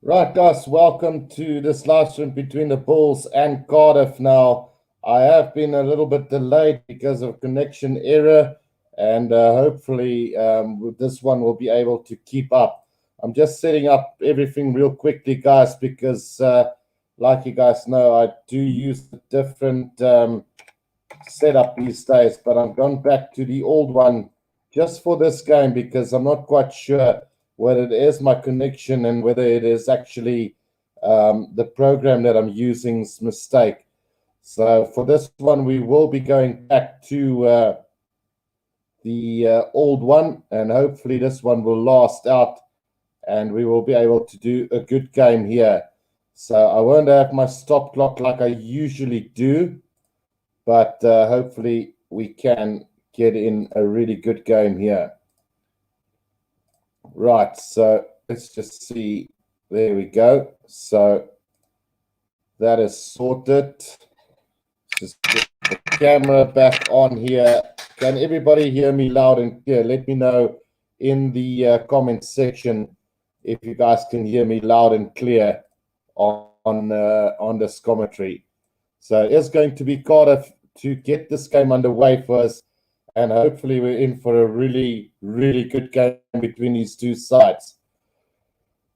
Right, guys, welcome to this live stream between the Bulls and Cardiff. Now, I have been a little bit delayed because of connection error, and hopefully, with this one, we'll be able to keep up. I'm just setting up everything real quickly, guys, because, like you guys know, I do use a different setup these days, but I'm going back to the old one just for this game because I'm not quite sure whether it is my connection and whether it is actually the program that I'm using's mistake. So for this one, we will be going back to the old one, and hopefully this one will last out and we will be able to do a good game here. So I won't have my stop clock like I usually do, but hopefully we can get in a really good game here. Right, so let's just see. There we go. So that is sorted. Just get the camera back on here. Can everybody hear me loud and clear? Let me know in the comment section if you guys can hear me loud and clear on this commentary. So it's going to be Cardiff to get this game underway for us, and hopefully we're in for a really, really good game between these two sides.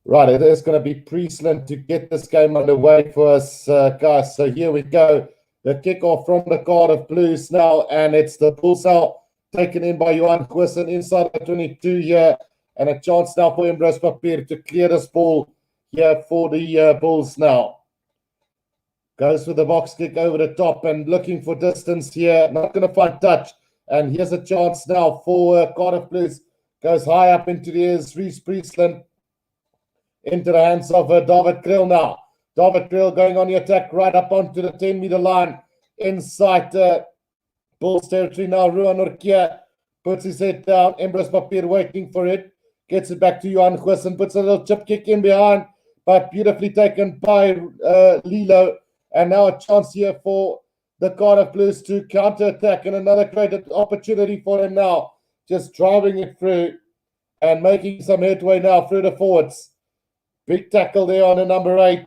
Right, it is going to be Priestland to get this game underway for us, guys. So here we go. The kickoff from the Cardiff Blues now, and it's the Bulls out, taken in by Johan Goosen inside the 22 here, and a chance now for Embrose Papier to clear this ball here for the Bulls now. Goes with the box kick over the top and looking for distance here. Not going to find touch. And here's a chance now for Cardiff Blues. Goes high up into the air. Reece Priestland into the hands of David Krill now. David Krill going on the attack right up onto the 10-meter line inside Bulls territory now. Ruan Urquia puts his head down. Embrose Papier waiting for it. Gets it back to Johan Goosen. Puts a little chip kick in behind, but beautifully taken by Lilo. And now a chance here for the Cardiff Blues to counter-attack, and another great opportunity for him now. Just driving it through and making some headway now through the forwards. Big tackle there on the number 8,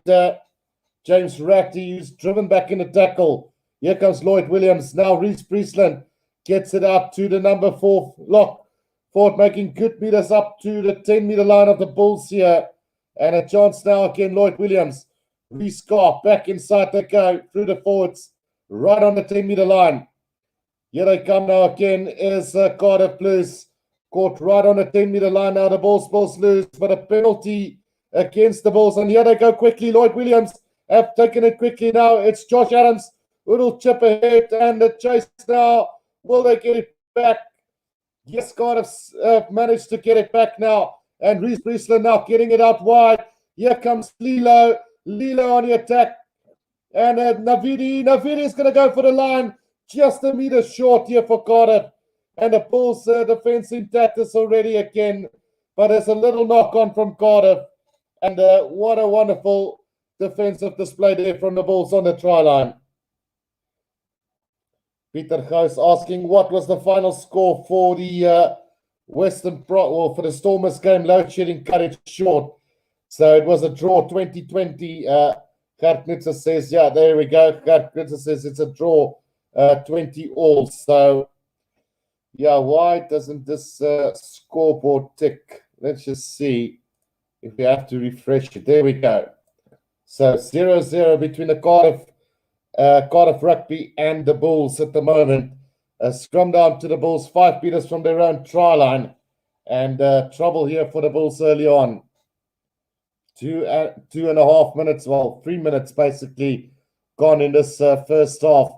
James Ratty, who's driven back in the tackle. Here comes Lloyd Williams. Now Reece Priestland gets it out to the number 4, Lock. Ford making good meters up to the 10-meter line of the Bulls here. And a chance now again, Lloyd Williams. Reece Carr back inside the go through the forwards, right on the 10-meter line. Here they come now again is Cardiff Blues. Caught right on the 10-meter line now. The Bulls lose, but a penalty against the Bulls. And here they go quickly. Lloyd Williams have taken it quickly now. It's Josh Adams. Little chip ahead and the chase now. Will they get it back? Yes, Cardiff managed to get it back now. And Reece Priestland now getting it out wide. Here comes Lilo. Lilo on the attack. And Navidi is going to go for the line. Just a meter short here for Cardiff. And the Bulls defense intact is already again. But there's a little knock on from Cardiff. And what a wonderful defensive display there from the Bulls on the try line. Peter Gous asking what was the final score for the for the Stormers game. Load shedding cut it short. So it was a draw 2020. Gert Knitzer says, yeah, there we go. Gert Knitzer says it's a draw 20 all. So, yeah, why doesn't this scoreboard tick? Let's just see if we have to refresh it. There we go. So 0-0 between the Cardiff Rugby and the Bulls at the moment. A scrum down to the Bulls, 5 meters from their own try line. And trouble here for the Bulls early on. 2.5 minutes, well, 3 minutes basically gone in this first half.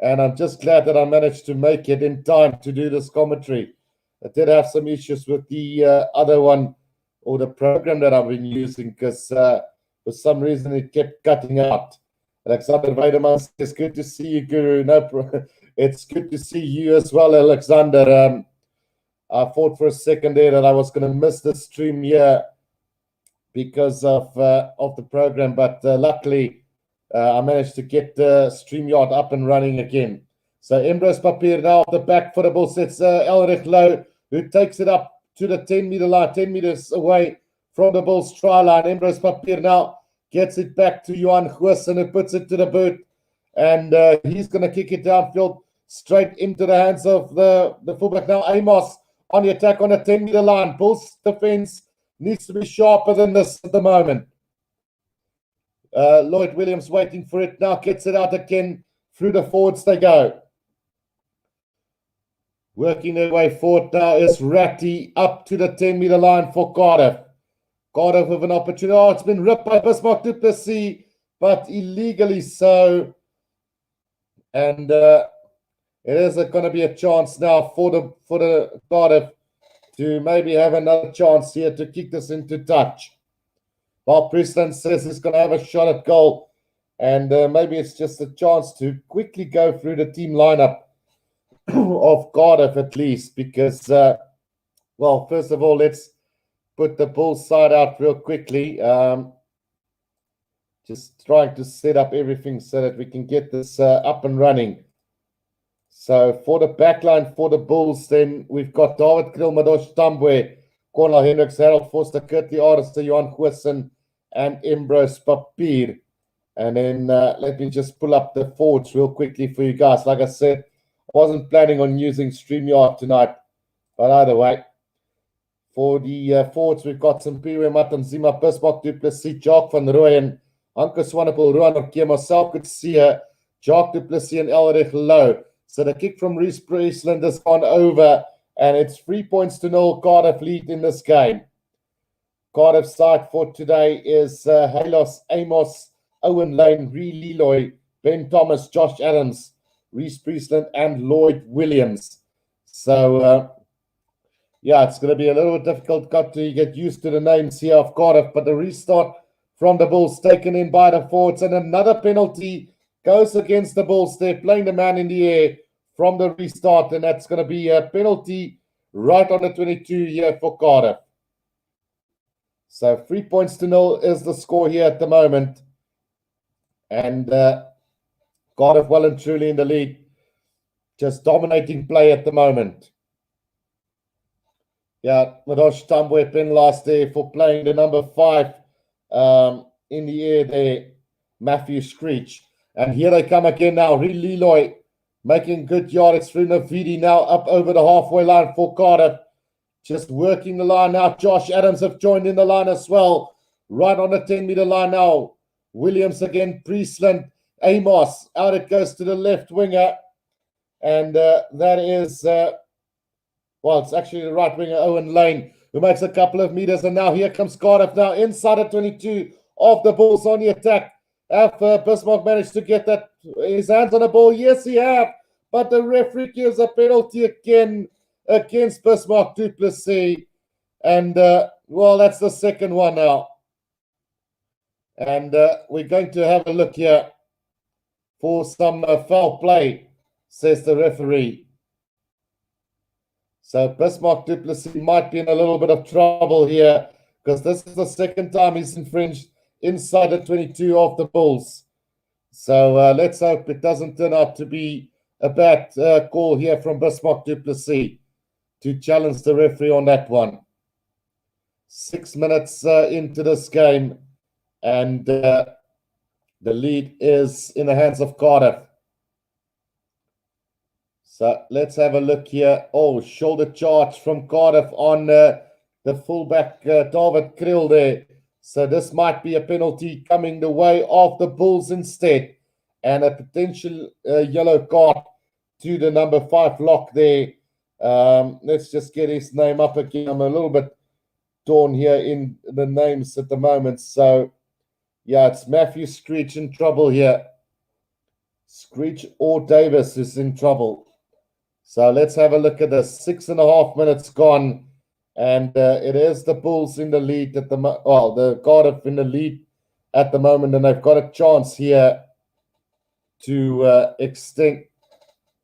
And I'm just glad that I managed to make it in time to do this commentary. I did have some issues with the other one or the program that I've been using because for some reason it kept cutting out. Alexander Weideman says, good to see you, Guru. No, it's good to see you as well, Alexander. I thought for a second there that I was going to miss the stream here because of the program, but luckily I managed to get StreamYard up and running again. So Embrose Papier now off the back for the Bulls. It's Elrich Lowe who takes it up to the 10-meter line, 10 meters away from the Bulls try line. Ambrose Papier now gets it back to Johan Goosen, who puts it to the boot. And he's going to kick it downfield straight into the hands of the fullback. Now Amos on the attack on the 10-meter line. Bulls defense needs to be sharper than this at the moment. Lloyd Williams waiting for it now. Gets it out again. Through the forwards they go. Working their way forward now is Ratty up to the 10-meter line for Cardiff. Cardiff with an opportunity. Oh, it's been ripped by Bismarck du Plessis, but illegally so. And it is going to be a chance now for the Cardiff to maybe have another chance here to kick this into touch. While Preston says he's going to have a shot at goal. And maybe it's just a chance to quickly go through the team lineup of Cardiff at least, because, well, first of all, let's put the Bulls side out real quickly. Just trying to set up everything so that we can get this up and running. So for the backline for the Bulls, then we've got David Kriel, Madosh Tambwe, Cornel Hendricks, Harold Forster, Kurtley Artister, Johan Goosen, and Ambrose Papier. And then let me just pull up the forwards real quickly for you guys. Like I said, I wasn't planning on using StreamYard tonight, but either way, for the forwards, we've got Simpiwe Matanzima, Bismarck du Plessis, Jacques van Rooyen, Anke Swanepoel, Ruan Orkie, myself could see Jacques du Plessis and Elrich Low. So the kick from Reece Priestland has gone over, and it's 3 points to 0. Cardiff lead in this game. Cardiff side for today is Halos, Amos, Owen Lane, Ree Leloy, Ben Thomas, Josh Adams, Reece Priestland, and Lloyd Williams. So, yeah, it's going to be a little bit difficult. Got to get used to the names here of Cardiff, but the restart from the Bulls taken in by the forwards, and another penalty goes against the Bulls. They're playing the man in the air from the restart, and that's going to be a penalty right on the 22 here for Cardiff. So 3 points to 0 is the score here at the moment. And Cardiff well and truly in the lead. Just dominating play at the moment. Yeah, Madosh Tambwe penalised there for playing the number 5 in the air there, Matthew Screech. And here they come again now. Ree Leloy making good yardage through Navidi now up over the halfway line for Cardiff. Just working the line now. Josh Adams have joined in the line as well. Right on the 10-meter line now. Williams again, Priestland, Amos. Out it goes to the left winger. And that is, well, it's actually the right winger, Owen Lane, who makes a couple of meters. And now here comes Cardiff now inside the 22 of the Bulls on the attack. Have Bismarck managed to get his hands on the ball? Yes, he have. But the referee gives a penalty again against Bismarck du Plessis. And, well, that's the second one now. And we're going to have a look here for some foul play, says the referee. So Bismarck du Plessis might be in a little bit of trouble here, because this is the second time he's infringed inside the 22 of the Bulls. So let's hope it doesn't turn out to be a bad call here from Bismarck du Plessis to challenge the referee on that one. 6 minutes into this game, and the lead is in the hands of Cardiff. So let's have a look here. Oh, shoulder charge from Cardiff on the fullback, David Kriel there. So this might be a penalty coming the way of the Bulls instead. And a potential yellow card to the number 5 lock there. Let's just get his name up again. I'm a little bit torn here in the names at the moment. So, yeah, it's Matthew Screech in trouble here. Screech or Davis is in trouble. So let's have a look at this. 6.5 minutes gone. And it is the Bulls in the lead at the the Cardiff in the lead at the moment, and they've got a chance here to extend.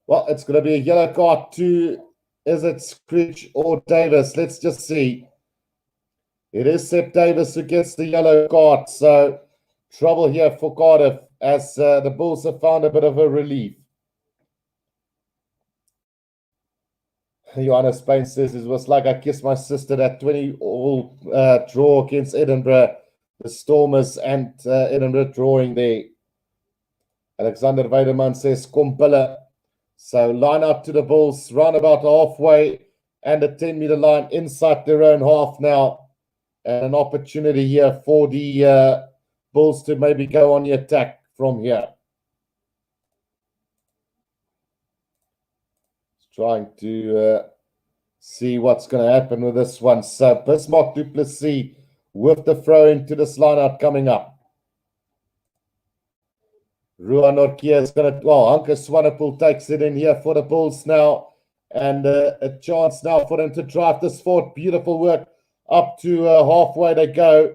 Well, it's going to be a yellow card to, is it Screech or Davis? Let's just see. It is Sep Davis who gets the yellow card, so trouble here for Cardiff as the Bulls have found a bit of a relief. Johanna Spain says it was like I kissed my sister, that 20-all draw against Edinburgh. The Stormers and Edinburgh drawing there. Alexander Weideman says Kompilla. So line out to the Bulls, round about halfway and a 10-meter line inside their own half now. And an opportunity here for the Bulls to maybe go on the attack from here. Trying to see what's going to happen with this one. So Bismarck du Plessis with the throw into this line out coming up. Ruan Norkia is going to, Hanke Swanepoel takes it in here for the Bulls now. And a chance now for them to drive this forward. Beautiful work up to halfway they go.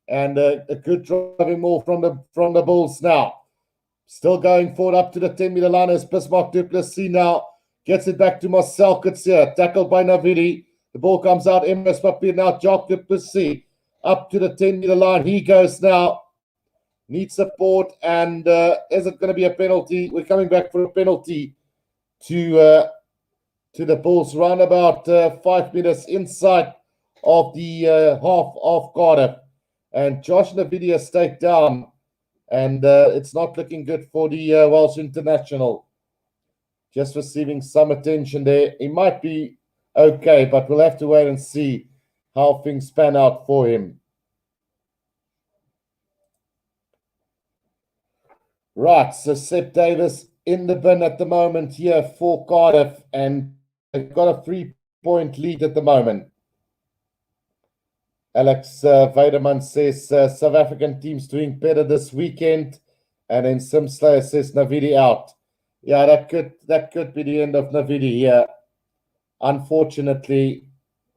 And a good driving move from the Bulls now. Still going forward up to the 10-meter line as Bismarck du Plessis now gets it back to Marcel Coetzee. Tackled by Navidi. The ball comes out. Emrys Papier now. Jacques du Plessis up to the 10-meter line. He goes now. Needs support. And is it going to be a penalty? We're coming back for a penalty to the Bulls. Round about 5 minutes inside of the half of Cardiff. And Josh Navidi stayed down. And it's not looking good for the Welsh international. Just receiving some attention there. He might be okay, but we'll have to wait and see how things pan out for him. Right, so Seb Davis in the bin at the moment here for Cardiff, and they've got a 3-point lead at the moment. Alex Weideman says South African team's doing better this weekend, and then Simslayer says Navidi out. Yeah, that could be the end of Navidi here. Unfortunately,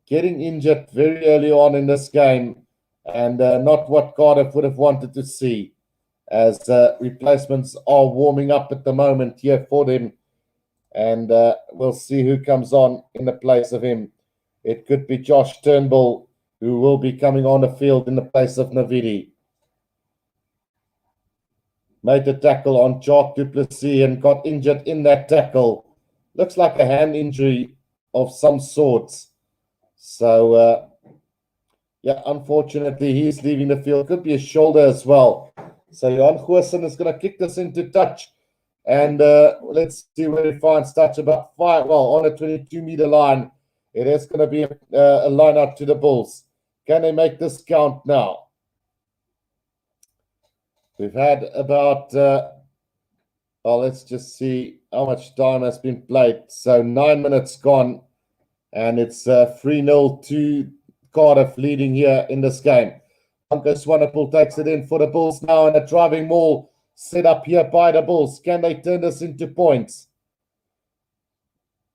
getting injured very early on in this game, and not what Cardiff would have wanted to see, as replacements are warming up at the moment here for them. And we'll see who comes on in the place of him. It could be Josh Turnbull, who will be coming on the field in the place of Navidi. Made a tackle on Jacques du Plessis and got injured in that tackle. Looks like a hand injury of some sorts. So, yeah, unfortunately, he's leaving the field. Could be a shoulder as well. So, Jan Goosen is going to kick this into touch. And let's see where he finds touch. About 5, on a 22-meter line. It is going to be a line out to the Bulls. Can they make this count now? We've had about, let's just see how much time has been played. So 9 minutes gone, and it's 3-0 to Cardiff leading here in this game. Hanke Swanepoel takes it in for the Bulls now, and a driving maul set up here by the Bulls. Can they turn this into points?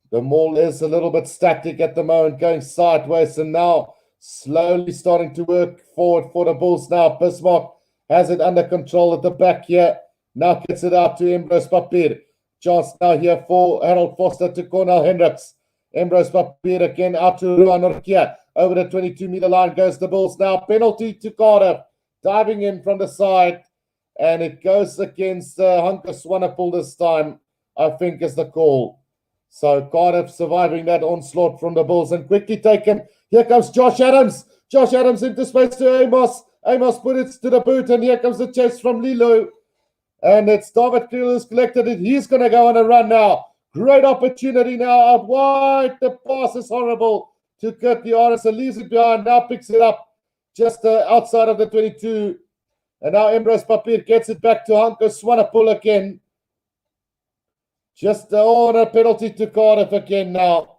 The maul is a little bit static at the moment, going sideways, and now slowly starting to work forward for the Bulls now. Bismarck has it under control at the back here. Now gets it out to Emrys Papier. Chance now here for Harold Foster to Cornel Hendricks. Emrys Papier again out to Ruan Norkia. Over the 22-meter line goes the Bulls now. Penalty to Cardiff. Diving in from the side. And it goes against Hanke Swanepoel this time, I think, is the call. So Cardiff surviving that onslaught from the Bulls and quickly taken. Here comes Josh Adams. Josh Adams into space to Amos. Amos put it to the boot, and here comes the chase from Lilo. And it's David Kriel who's collected it. He's going to go on a run now. Great opportunity now out wide. The pass is horrible to Kurt Diarra. Leaves it behind, now picks it up just outside of the 22. And now Emrys Papier gets it back to Hanke Swanepoel again. Just on a penalty to Cardiff again now.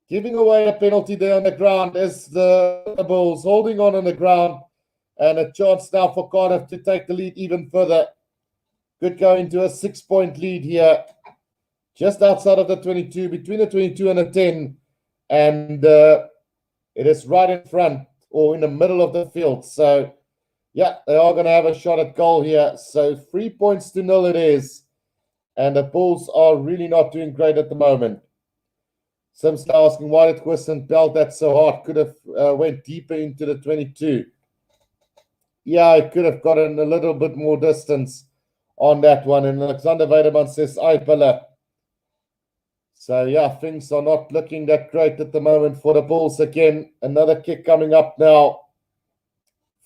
Giving away a penalty there on the ground is the Bulls holding on the ground. And a chance now for Cardiff to take the lead even further. Could go into a 6-point lead here. Just outside of the 22, between the 22 and the 10. And it is right in front or in the middle of the field. So, yeah, they are going to have a shot at goal here. So 3-0 it is. And the Bulls are really not doing great at the moment. Sim's now asking why did Goosen belt that so hard? Could have went deeper into the 22. Yeah, it could have gotten a little bit more distance on that one. And Alexander Weideman says, Aipala. So, yeah, things are not looking that great at the moment for the Bulls again. Another kick coming up now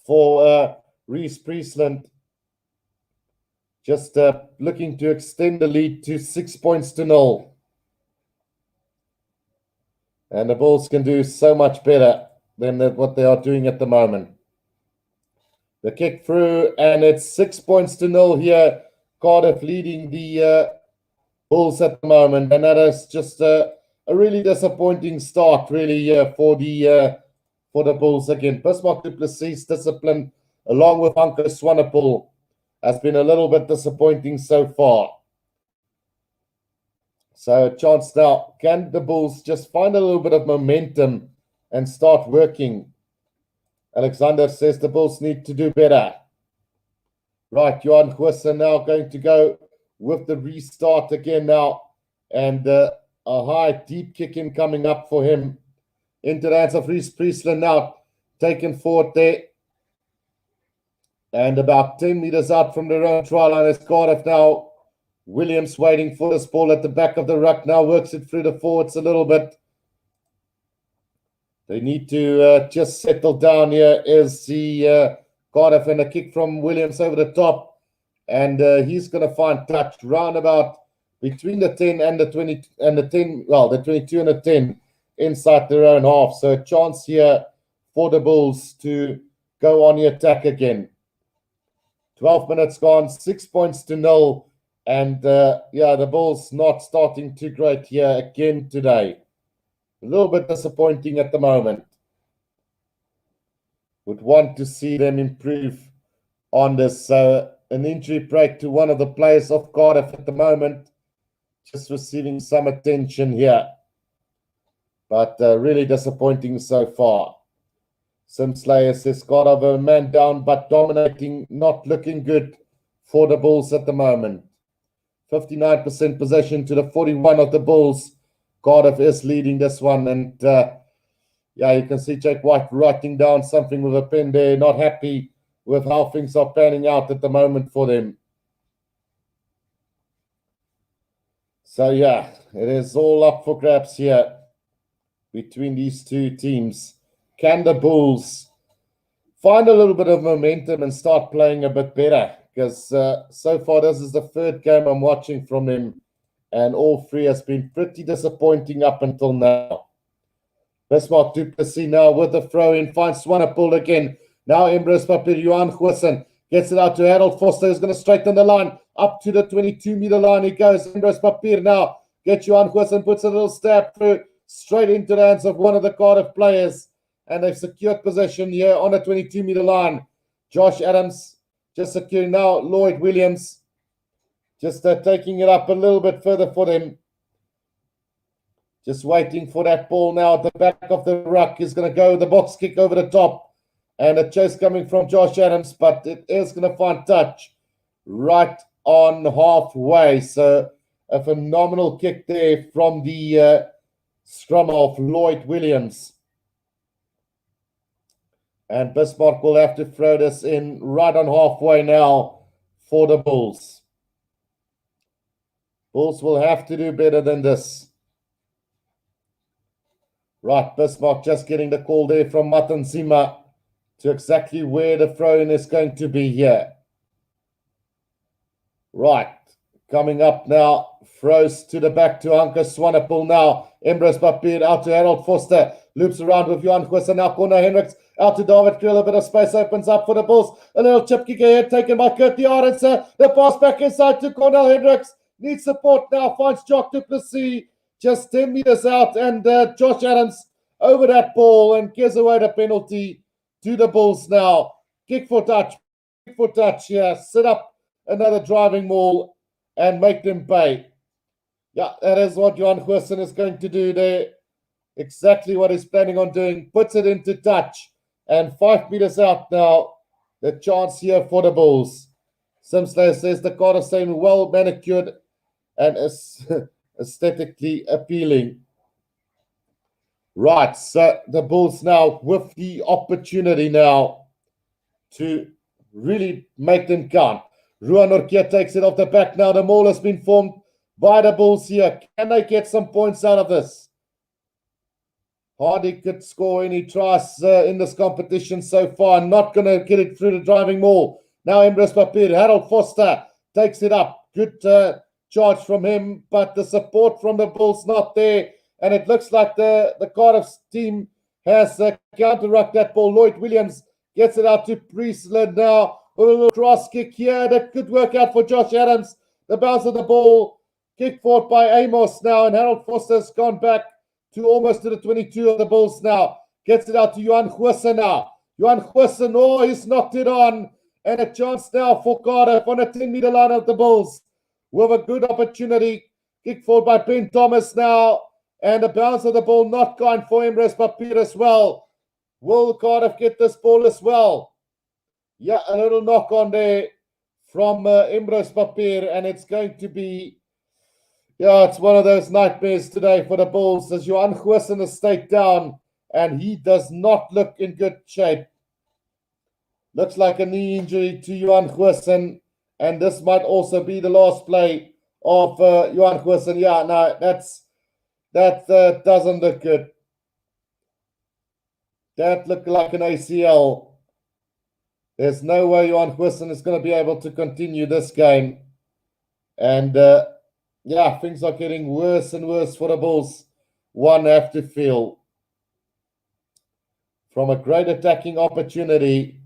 for Reece Priestland. Just looking to extend the lead to 6 points to 0. And the Bulls can do so much better than what they are doing at the moment. The kick through, and it's 6 points to 0 here. Cardiff leading the Bulls at the moment, and that is just a really disappointing start, really, for the Bulls again. Bismarck du Plessis' discipline, along with Anko Swanepoel, has been a little bit disappointing so far. So a chance now. Can the Bulls just find a little bit of momentum and start working? Alexander says the Bulls need to do better. Right, Johan Goosen now going to go with the restart again now. And a high, deep kick in coming up for him. Into the hands of Reece Priestland now. Taken forward there. And about 10 meters out from their own try line is Cardiff now. Williams waiting for this ball at the back of the ruck now. Works it through the forwards a little bit. They need to just settle down here. Is the Cardiff, and a kick from Williams over the top. And he's going to find touch round about between the 10 and the 20 and the 10, well, the 22 and the 10 inside their own half. So a chance here for the Bulls to go on the attack again. 12 minutes gone, 6 points to 0. And yeah, the Bulls not starting too great here again today. A little bit disappointing at the moment. Would want to see them improve on this. An injury break to one of the players of Cardiff at the moment. Just receiving some attention here. But really disappointing so far. Sim Slayer says Cardiff a man down but dominating, not looking good for the Bulls at the moment. 59% possession to the 41 of the Bulls. Cardiff is leading this one. And yeah, you can see Jake White writing down something with a pen there. Not happy with how things are panning out at the moment for them. So yeah, it is all up for grabs here between these two teams. Can the Bulls find a little bit of momentum and start playing a bit better? Because so far this is the third game I'm watching from them, and all three has been pretty disappointing up until now. Bismarck du Plessis now with the throw-in, finds Swanepoel again. Now Embrus Papier, Johan Goosen gets it out to Harold Foster, who's going to straighten the line. Up to the 22-meter line he goes. Embrus Papier now gets Johan Goosen, puts a little stab through, straight into the hands of one of the Cardiff players. And they've secured possession here on the 22-meter line. Josh Adams just securing now. Lloyd Williams just taking it up a little bit further for them. Just waiting for that ball now at the back of the ruck. He's going to go the box kick over the top. And a chase coming from Josh Adams, but it is going to find touch right on halfway. So a phenomenal kick there from the scrum of Lloyd Williams. And Bismarck will have to throw this in right on halfway now for the Bulls. Bulls will have to do better than this. Right, Bismarck just getting the call there from Matanzima to exactly where the throw-in is going to be here. Right, coming up now, throws to the back to Anko Swanepoel now. Embrus Papier out to Harold Foster. Loops around with Johan Goosen now. Corner Hendricks out to David Kriel. A bit of space opens up for the Bulls. A little chip kick ahead taken by Curtie Arendse. The pass back inside to Cornel Hendricks. Needs support now. Finds Jock du Plessis just 10 meters out. And Josh Adams over that ball and gives away the penalty to the Bulls now. Kick for touch. Kick for touch here. Set up another driving maul and make them pay. Yeah, that is what Johan Goosen is going to do there. Exactly what he's planning on doing. Puts it into touch. And 5 meters out now. The chance here for the Bulls. Simslayer says the Cardiff stadium well manicured and is aesthetically appealing. Right, so the Bulls now with the opportunity now to really make them count. Ruan Norkia takes it off the back now. The maul has been formed by the Bulls here. Can they get some points out of this? Hardly could score any tries in this competition so far. Not going to get it through the driving maul. Now Emrys Papier. Harold Foster takes it up. Good charge from him, but the support from the Bulls not there. And it looks like the Cardiff team has counter-rucked that ball. Lloyd Williams gets it out to Priestland now. A little cross kick here that could work out for Josh Adams. The bounce of the ball. Kick forward by Amos now. And Harold Foster's gone back to almost to the 22 of the Bulls now. Gets it out to Johan Goosen now. Johan Goosen, oh, he's knocked it on. And a chance now for Cardiff on a 10-meter line of the Bulls. With a good opportunity. Kick forward by Ben Thomas now. And the bounce of the ball not gone for Emrys Papier as well. Will Cardiff get this ball as well? Yeah, a little knock on there from Emrys Papier. And it's going to be, yeah, it's one of those nightmares today for the Bulls as Johan Goosen has stayed down. And he does not look in good shape. Looks like a knee injury to Johan Goosen. And this might also be the last play of Johan Goosen. Yeah, no, that doesn't look good. That looked like an ACL. There's no way Johan Goosen is going to be able to continue this game. And, yeah, things are getting worse and worse for the Bulls. One have to feel. From a great attacking opportunity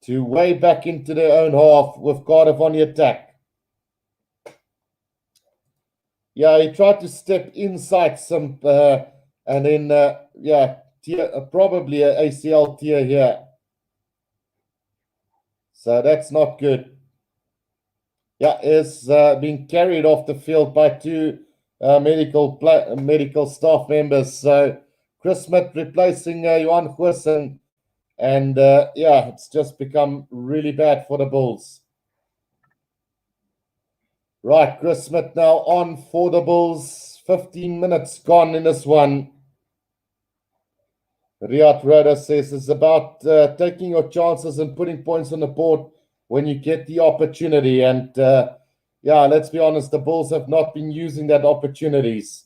to way back into their own half with Cardiff on the attack. Yeah, he tried to step inside some, and then, yeah, probably an ACL tear here. So that's not good. Yeah, is being carried off the field by two medical staff members. So Chris Smith replacing Johan Goosen. And, yeah, it's just become really bad for the Bulls. Right, Chris Smith now on for the Bulls. 15 minutes gone in this one. Riyad Rhoda says it's about taking your chances and putting points on the board when you get the opportunity. And, yeah, let's be honest, the Bulls have not been using that opportunities.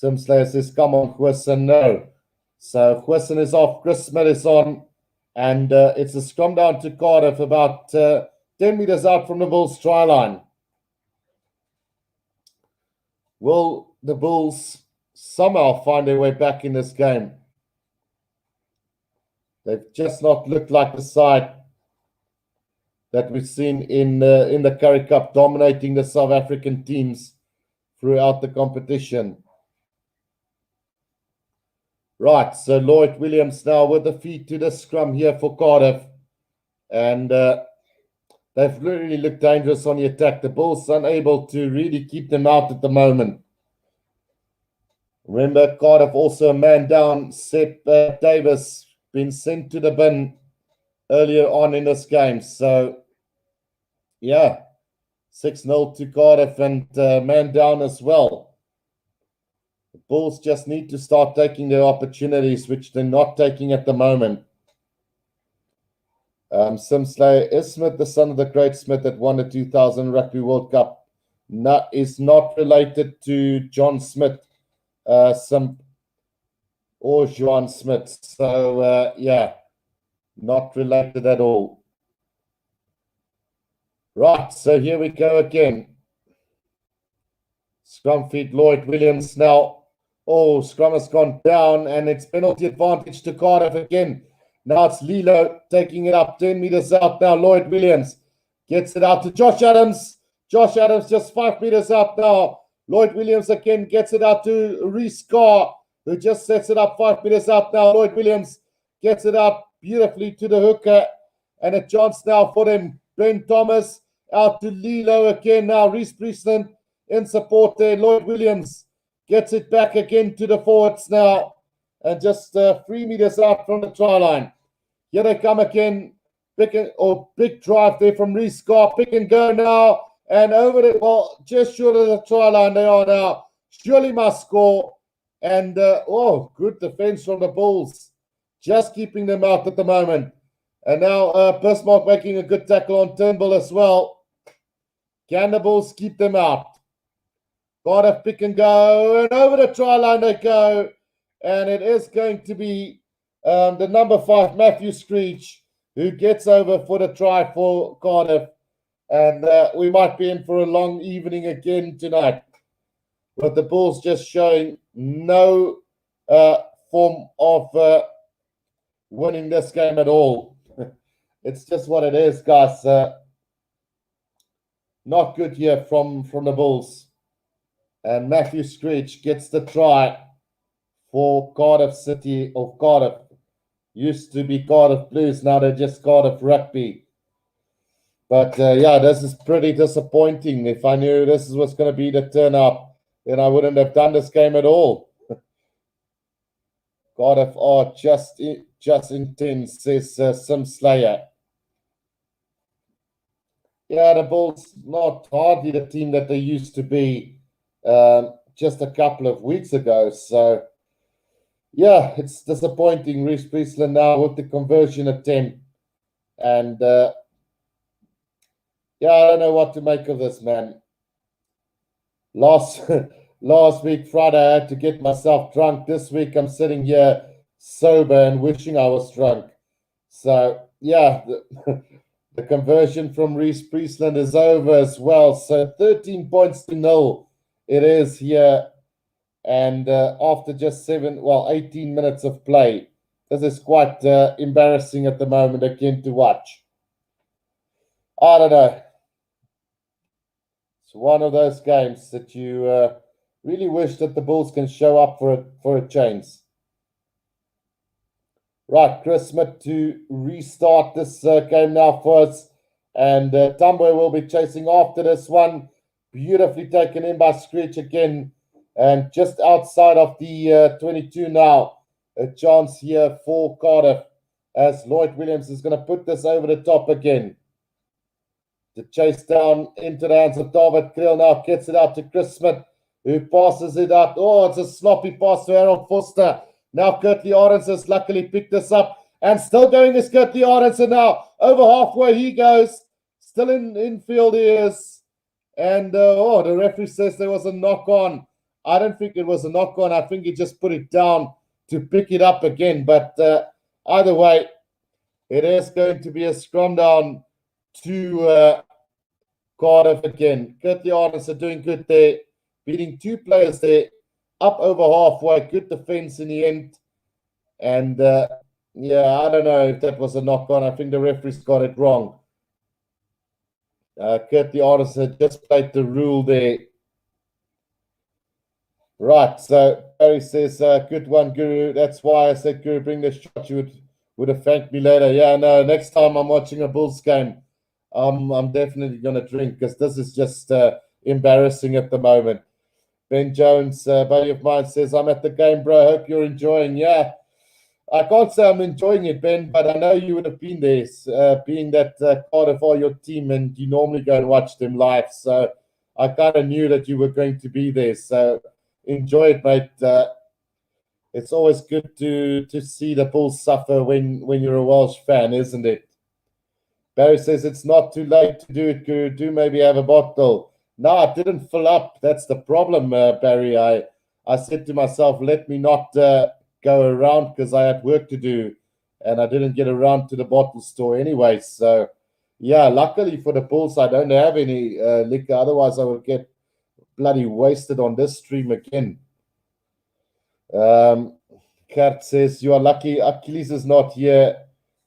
Simslayer says, come on, Goosen, no. So Goosen is off, Chris Smith is on, and it's a scrum down to Cardiff about 10 meters out from the Bulls' try line. Will the Bulls somehow find their way back in this game? They've just not looked like the side that we've seen in the Currie Cup, dominating the South African teams throughout the competition. Right, so Lloyd Williams now with the feet to the scrum here for Cardiff. And they've really looked dangerous on the attack. The Bulls unable to really keep them out at the moment. Remember, Cardiff also a man down. Sep Davis been sent to the bin earlier on in this game. So, yeah, 6-0 to Cardiff and man down as well. The Bulls just need to start taking their opportunities, which they're not taking at the moment. Simslayer, is Smith the son of the great Smith that won the 2000 Rugby World Cup? Is not related to John Smith, or Johan Smith. So, yeah, not related at all. Right, so here we go again. Scrum feed Lloyd Williams now. Oh, scrum has gone down, and it's penalty advantage to Cardiff again. Now it's Lilo taking it up 10 meters out now. Lloyd Williams gets it out to Josh Adams. Josh Adams just 5 meters out now. Lloyd Williams again gets it out to Reece Carr, who just sets it up 5 meters out now. Lloyd Williams gets it out beautifully to the hooker, and a chance now for them. Ben Thomas out to Lilo again now. Reece Priestland in support there. Lloyd Williams gets it back again to the forwards now. And just 3 meters out from the try line. Here they come again. Big drive there from Reece Carr. Pick and go now. And over the, well, just short of the try line they are now. Surely must score. And, good defense from the Bulls. Just keeping them out at the moment. And now Bismarck making a good tackle on Turnbull as well. Can the Bulls keep them out? Cardiff pick and go, and over the try line they go, and it is going to be the number 5, Matthew Screech, who gets over for the try for Cardiff, and we might be in for a long evening again tonight, with the Bulls just showing no form of winning this game at all. It's just what it is, guys. Not good here from the Bulls. And Matthew Screech gets the try for Cardiff City, or Cardiff. Used to be Cardiff Blues, now they're just Cardiff Rugby. But yeah, this is pretty disappointing. If I knew this was going to be the turnout, then I wouldn't have done this game at all. Cardiff are just intense, says Sim Slayer. Yeah, the Bulls not hardly the team that they used to be just a couple of weeks ago. So, yeah, it's disappointing. Reece Priestland now with the conversion attempt. And, yeah, I don't know what to make of this, man. Last week, Friday, I had to get myself drunk. This week, I'm sitting here sober and wishing I was drunk. So, yeah, the conversion from Reece Priestland is over as well. So 13 points to 0 it is here. And after just 18 minutes of play, this is quite embarrassing at the moment again to watch. I don't know. It's one of those games that you really wish that the Bulls can show up for a change. Right, Chris Smith to restart this game now for us. And Tumbo will be chasing after this one. Beautifully taken in by Screech again. And just outside of the 22 now. A chance here for Cardiff, as Lloyd Williams is going to put this over the top again. To chase down into the hands of David Kriel now. Gets it out to Chris Smith, who passes it out. Oh, it's a sloppy pass to Harold Foster. Now Kurtley Arendse has luckily picked this up, and still going is Kurtley Arendse now. Over halfway he goes. Still in field he is. And the referee says there was a knock on. I don't think it was a knock on. I think he just put it down to pick it up again. But either way, it is going to be a scrum down to Cardiff again. Kurtley Arendse doing good there, beating 2 players there. Up over halfway, good defense in the end. And, yeah, I don't know if that was a knock-on. I think the referee's got it wrong. Kurtley Arendse just played the rule there. Right, so Barry says, good one, Guru. That's why I said, Guru, bring the shot. You would have thanked me later. Yeah, no, next time I'm watching a Bulls game, I'm definitely going to drink, because this is just embarrassing at the moment. Ben Jones, buddy of mine, says, I'm at the game, bro. Hope you're enjoying. Yeah, I can't say I'm enjoying it, Ben, but I know you would have been there, being that Cardiff are your team and you normally go and watch them live. So I kind of knew that you were going to be there. So enjoy it, mate. It's always good to see the Bulls suffer when you're a Welsh fan, isn't it? Barry says, it's not too late to do it, Guru. Do maybe have a bottle. No, it didn't fill up. That's the problem, Barry. I said to myself, let me not go around, because I had work to do, and I didn't get around to the bottle store anyway. So, yeah, luckily for the Bulls, I don't have any liquor. Otherwise, I would get bloody wasted on this stream again. Kurt says, you are lucky Achilles is not here,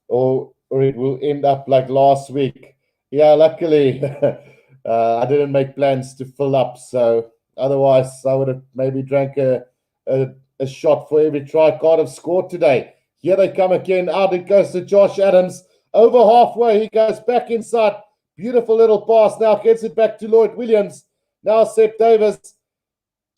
or it will end up like last week. Yeah, luckily. I didn't make plans to fill up, so otherwise I would have maybe drank a shot for every try Cardiff scored today. Here they come again. Out it goes to Josh Adams. Over halfway, he goes back inside. Beautiful little pass. Now gets it back to Lloyd Williams. Now Sep Davis.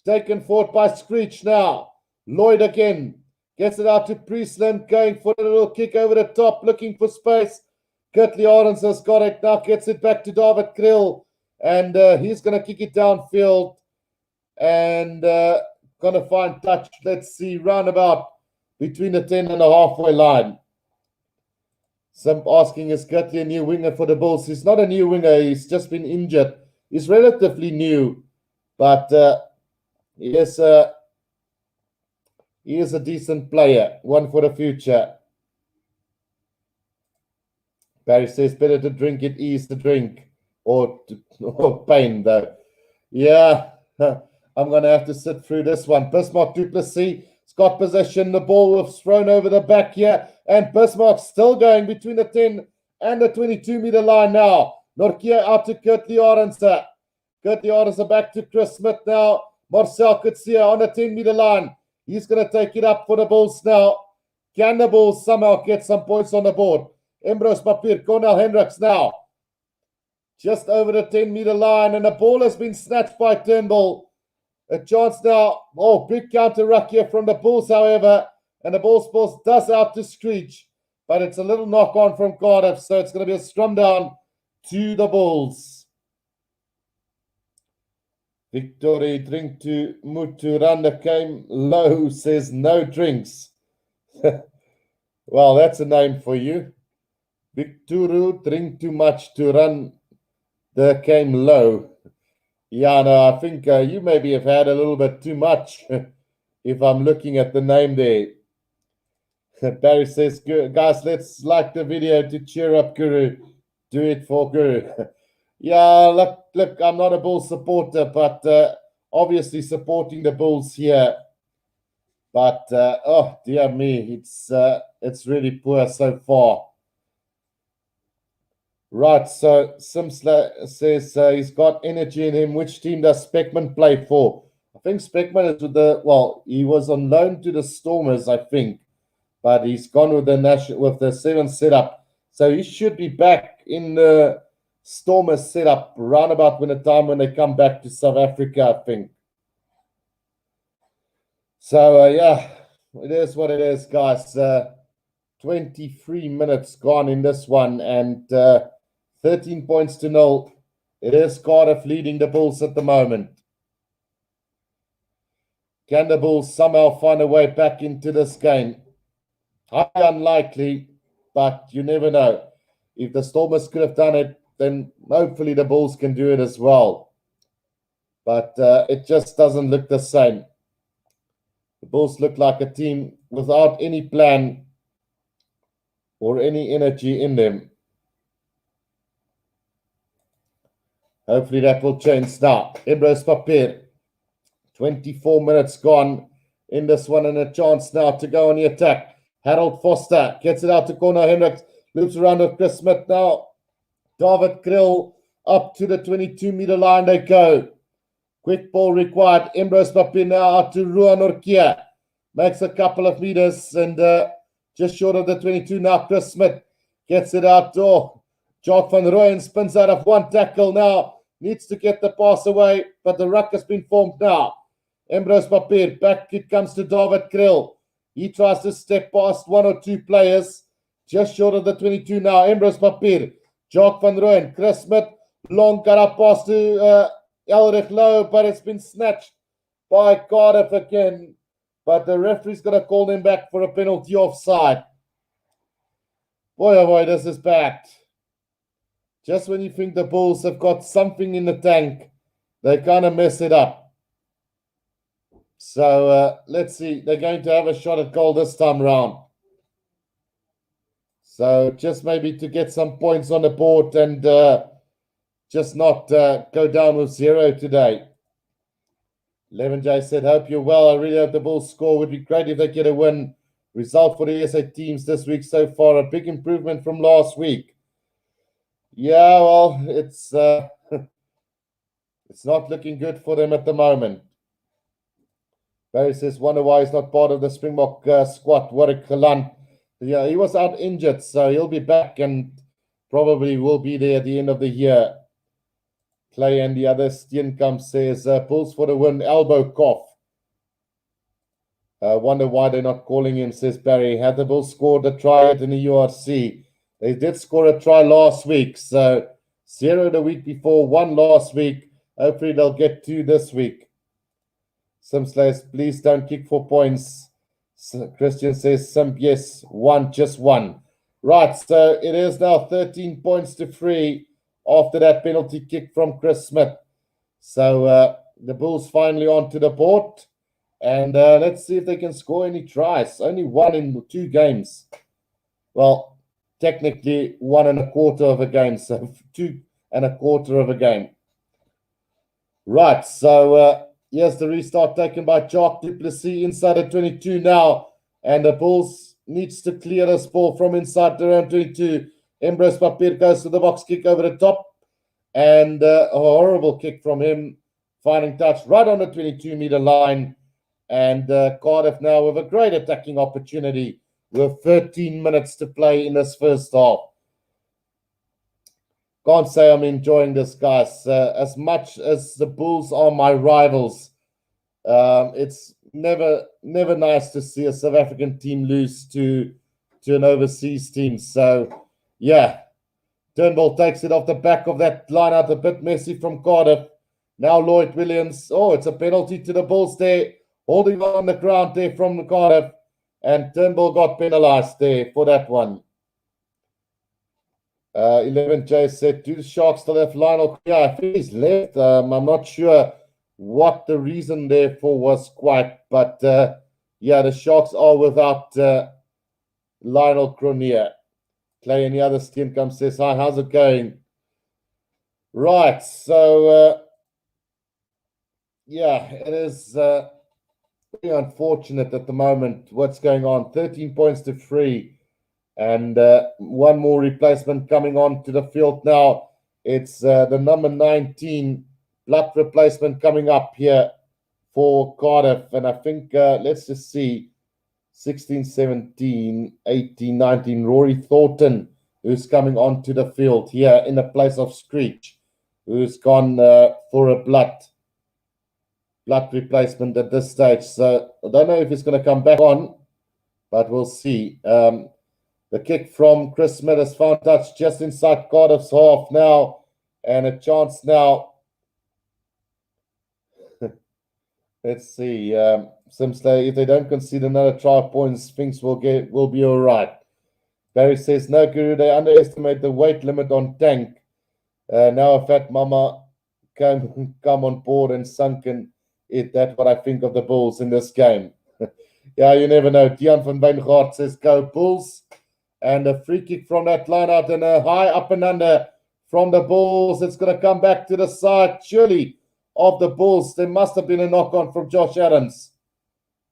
Taken forward by Screech now. Lloyd again. Gets it out to Priestland. Going for a little kick over the top. Looking for space. Kurtley Arendse has got it. Now gets it back to David Kriel. And he's going to kick it downfield. And going to find touch. Let's see. Roundabout between the 10 and the halfway line. Some asking, is Kurtley a new winger for the Bulls? He's not a new winger. He's just been injured. He's relatively new. But he is a decent player, one for the future. Barry says better to drink it, ease the drink, or pain though. Yeah, I'm going to have to sit through this one. Bismarck du Plessis has got possession. The ball was thrown over the back here, and Bismarck still going between the 10 and the 22-meter line now. Norkia out to Kurt Liarense. Kurt Liarense back to Chris Smith now. Marcel Kutsia on the 10-meter line. He's going to take it up for the Bulls now. Can the Bulls somehow get some points on the board? Ambrose Papier, Cornel Hendricks now. Just over the 10-meter line, and the ball has been snatched by Turnbull. A chance now. Oh, big counter ruck here from the Bulls, however. And the Bulls does out to Screech. But it's a little knock-on from Cardiff, so it's going to be a scrum down to the Bulls. Victory drink to Muturanda came low, says no drinks. Well, that's a name for you. Victuru drink too much to run. They came low. Yeah, no, I think you maybe have had a little bit too much if I'm looking at the name there. Barry says, guys, let's like the video to cheer up Guru. Do it for Guru. Yeah, look, I'm not a Bulls supporter, but obviously supporting the Bulls here. But, oh, dear me, it's really poor so far. Right, so Simsler says he's got energy in him. Which team does Speckman play for? I think Speckman is with he was on loan to the Stormers, I think, but he's gone with the 7 setup. So he should be back in the Stormers setup round about when they come back to South Africa, I think. So, yeah, it is what it is, guys. 23 minutes gone in this one, and 13 points to 0. It is Cardiff leading the Bulls at the moment. Can the Bulls somehow find a way back into this game? Highly unlikely, but you never know. If the Stormers could have done it, then hopefully the Bulls can do it as well. But it just doesn't look the same. The Bulls look like a team without any plan or any energy in them. Hopefully that will change now. Ambrose Papier, 24 minutes gone in this one, and a chance now to go on the attack. Harold Foster gets it out to Cornel Hendricks, loops around with Chris Smith now. David Krill up to the 22-meter line they go. Quick ball required. Ambrose Papier now out to Ruan Orkia. Makes a couple of meters, and just short of the 22 now. Chris Smith gets it out. Jock van Rooyen spins out of one tackle now. Needs to get the pass away, but the ruck has been formed now. Ambrose Papier, back it comes to David Krill. He tries to step past one or two players. Just short of the 22 now. Ambrose Papier, Jock van Rooyen, Chris Smith. Long cut up pass to Elrich Low, but it's been snatched by Cardiff again. But the referee's going to call him back for a penalty offside. Boy, oh boy, this is bad. Just when you think the Bulls have got something in the tank, they kind of mess it up. So let's see. They're going to have a shot at goal this time round. So just maybe to get some points on the board and just not go down with 0 today. 11J said, hope you're well. I really hope the Bulls score. Would be great if they get a win. Result for the SA teams this week so far. A big improvement from last week. Yeah, well, it's not looking good for them at the moment. Barry says, wonder why he's not part of the Springbok squad. Warwick Galan. Yeah, he was out injured, so he'll be back and probably will be there at the end of the year. Clay and the other Steenkamp says, Bulls for the win, elbow cough. Wonder why they're not calling him, says Barry. Had the Bulls scored a try in the URC? They did score a try last week, so 0 the week before, 1 last week. Hopefully they'll get 2 this week. Simslays, please don't kick for points. Christian says, yes, 1, just 1. Right, so it is now 13 points to 3 after that penalty kick from Chris Smith. So the Bulls finally onto the board. And let's see if they can score any tries. Only 1 in 2 games. Well, technically 1.25 of a game. So 2.25 of a game. Right. So here's the restart taken by Jacques du Plessis inside the 22 now. And the Bulls needs to clear this ball from inside the round 22. Ambrose Papier goes to the box kick over the top. And a horrible kick from him. Finding touch right on the 22-meter line. And Cardiff now with a great attacking opportunity with 13 minutes to play in this first half. Can't say I'm enjoying this, guys. As much as the Bulls are my rivals, it's never nice to see a South African team lose to an overseas team. So, yeah, Turnbull takes it off the back of that line out, a bit messy from Cardiff. Now Lloyd Williams. Oh, it's a penalty to the Bulls there. Holding on the ground there from the Cardiff. And Turnbull got penalised there for that one. 11J said, do the Sharks still have Lionel? Yeah, I think he's left. I'm not sure what the reason therefore was quite. But, yeah, the Sharks are without Lionel Cronje. Clay and the other Steenkamp says, hi, how's it going? Right, so, yeah, it is... very unfortunate at the moment what's going on. 13 points to 3 and one more replacement coming on to the field now. It's the number 19 blood replacement coming up here for Cardiff, and I think let's just see 16, 17, 18, 19 Rory Thornton, who's coming onto the field here in the place of Screech, who's gone for a blood replacement at this stage. So I don't know if he's going to come back on, but we'll see. The kick from Chris Smith has found touch just inside Cardiff's half now, and a chance now. Let's see. Simsley, if they don't concede another try points, things will be all right. Barry says, no, Guru, they underestimate the weight limit on Tank. Now a fat mama come on board and sunken. That's what I think of the Bulls in this game. Yeah, you never know. Dion van Wijngaard says, go Bulls. And a free kick from that line out and a high up and under from the Bulls. It's going to come back to the side, surely, of the Bulls. There must have been a knock-on from Josh Adams.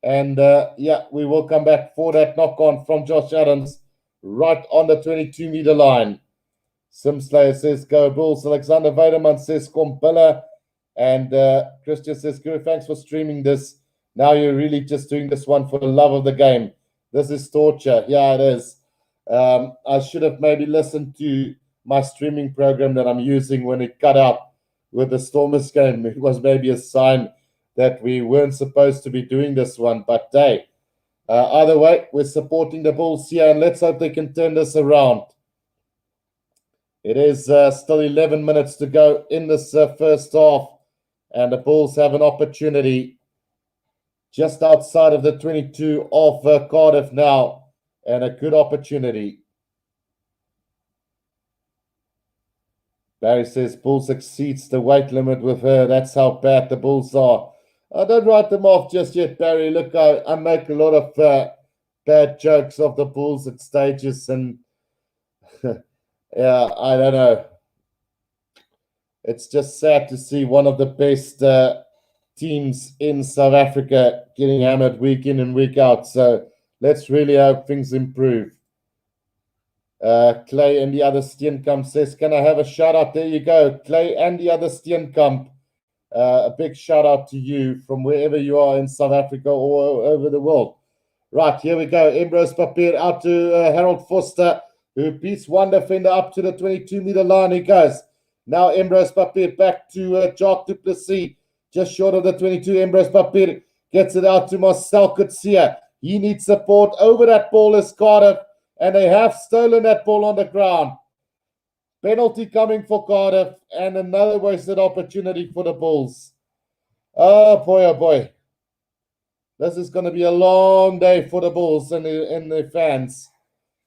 And, yeah, we will come back for that knock-on from Josh Adams right on the 22-meter line. Simslayer says, go Bulls. Alexander Weideman says, Kompilla. And Christian says, Guru, thanks for streaming this. Now you're really just doing this one for the love of the game. This is torture. Yeah, it is. I should have maybe listened to my streaming program that I'm using when it cut out with the Stormers game. It was maybe a sign that we weren't supposed to be doing this one. But hey, either way, we're supporting the Bulls here, and let's hope they can turn this around. It is still 11 minutes to go in this first half, and the Bulls have an opportunity just outside of the 22 of Cardiff now, and a good opportunity. Barry says, Bulls exceeds the weight limit with her. That's how bad the Bulls are. I don't write them off just yet, Barry. Look, I make a lot of bad jokes of the Bulls at stages, and yeah, I don't know. It's just sad to see one of the best teams in South Africa getting hammered week in and week out. So let's really hope things improve. Clay and the other Steenkamp says, can I have a shout out? There you go. Clay and the other Steenkamp. A big shout out to you from wherever you are in South Africa or over the world. Right, here we go. Ambrose Papier out to Harold Foster, who beats one defender up to the 22-meter line. He goes. Now Ambrose Papier back to Jacques du Plessis, just short of the 22. Ambrose Papier gets it out to Marcel Coetzee. He needs support. Over that ball is Cardiff, and they have stolen that ball on the ground. Penalty coming for Cardiff, and another wasted opportunity for the Bulls. Oh boy. This is going to be a long day for the Bulls and their fans.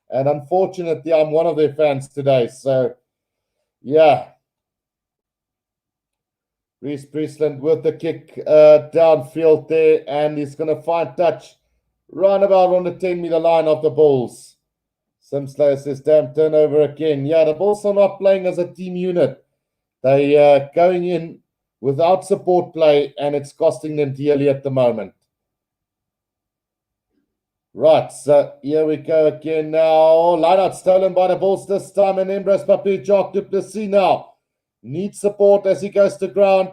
And unfortunately, I'm one of their fans today. So, yeah. Reece Priestland with the kick downfield there, and he's going to find touch round about on the 10-meter line of the Bulls. Simslayer says, damn, turnover again. Yeah, the Bulls are not playing as a team unit. They are going in without support play, and it's costing them dearly at the moment. Right, so here we go again now. Line out stolen by the Bulls this time, and Embrace Papu Jock du Plessis now. Needs support as he goes to ground.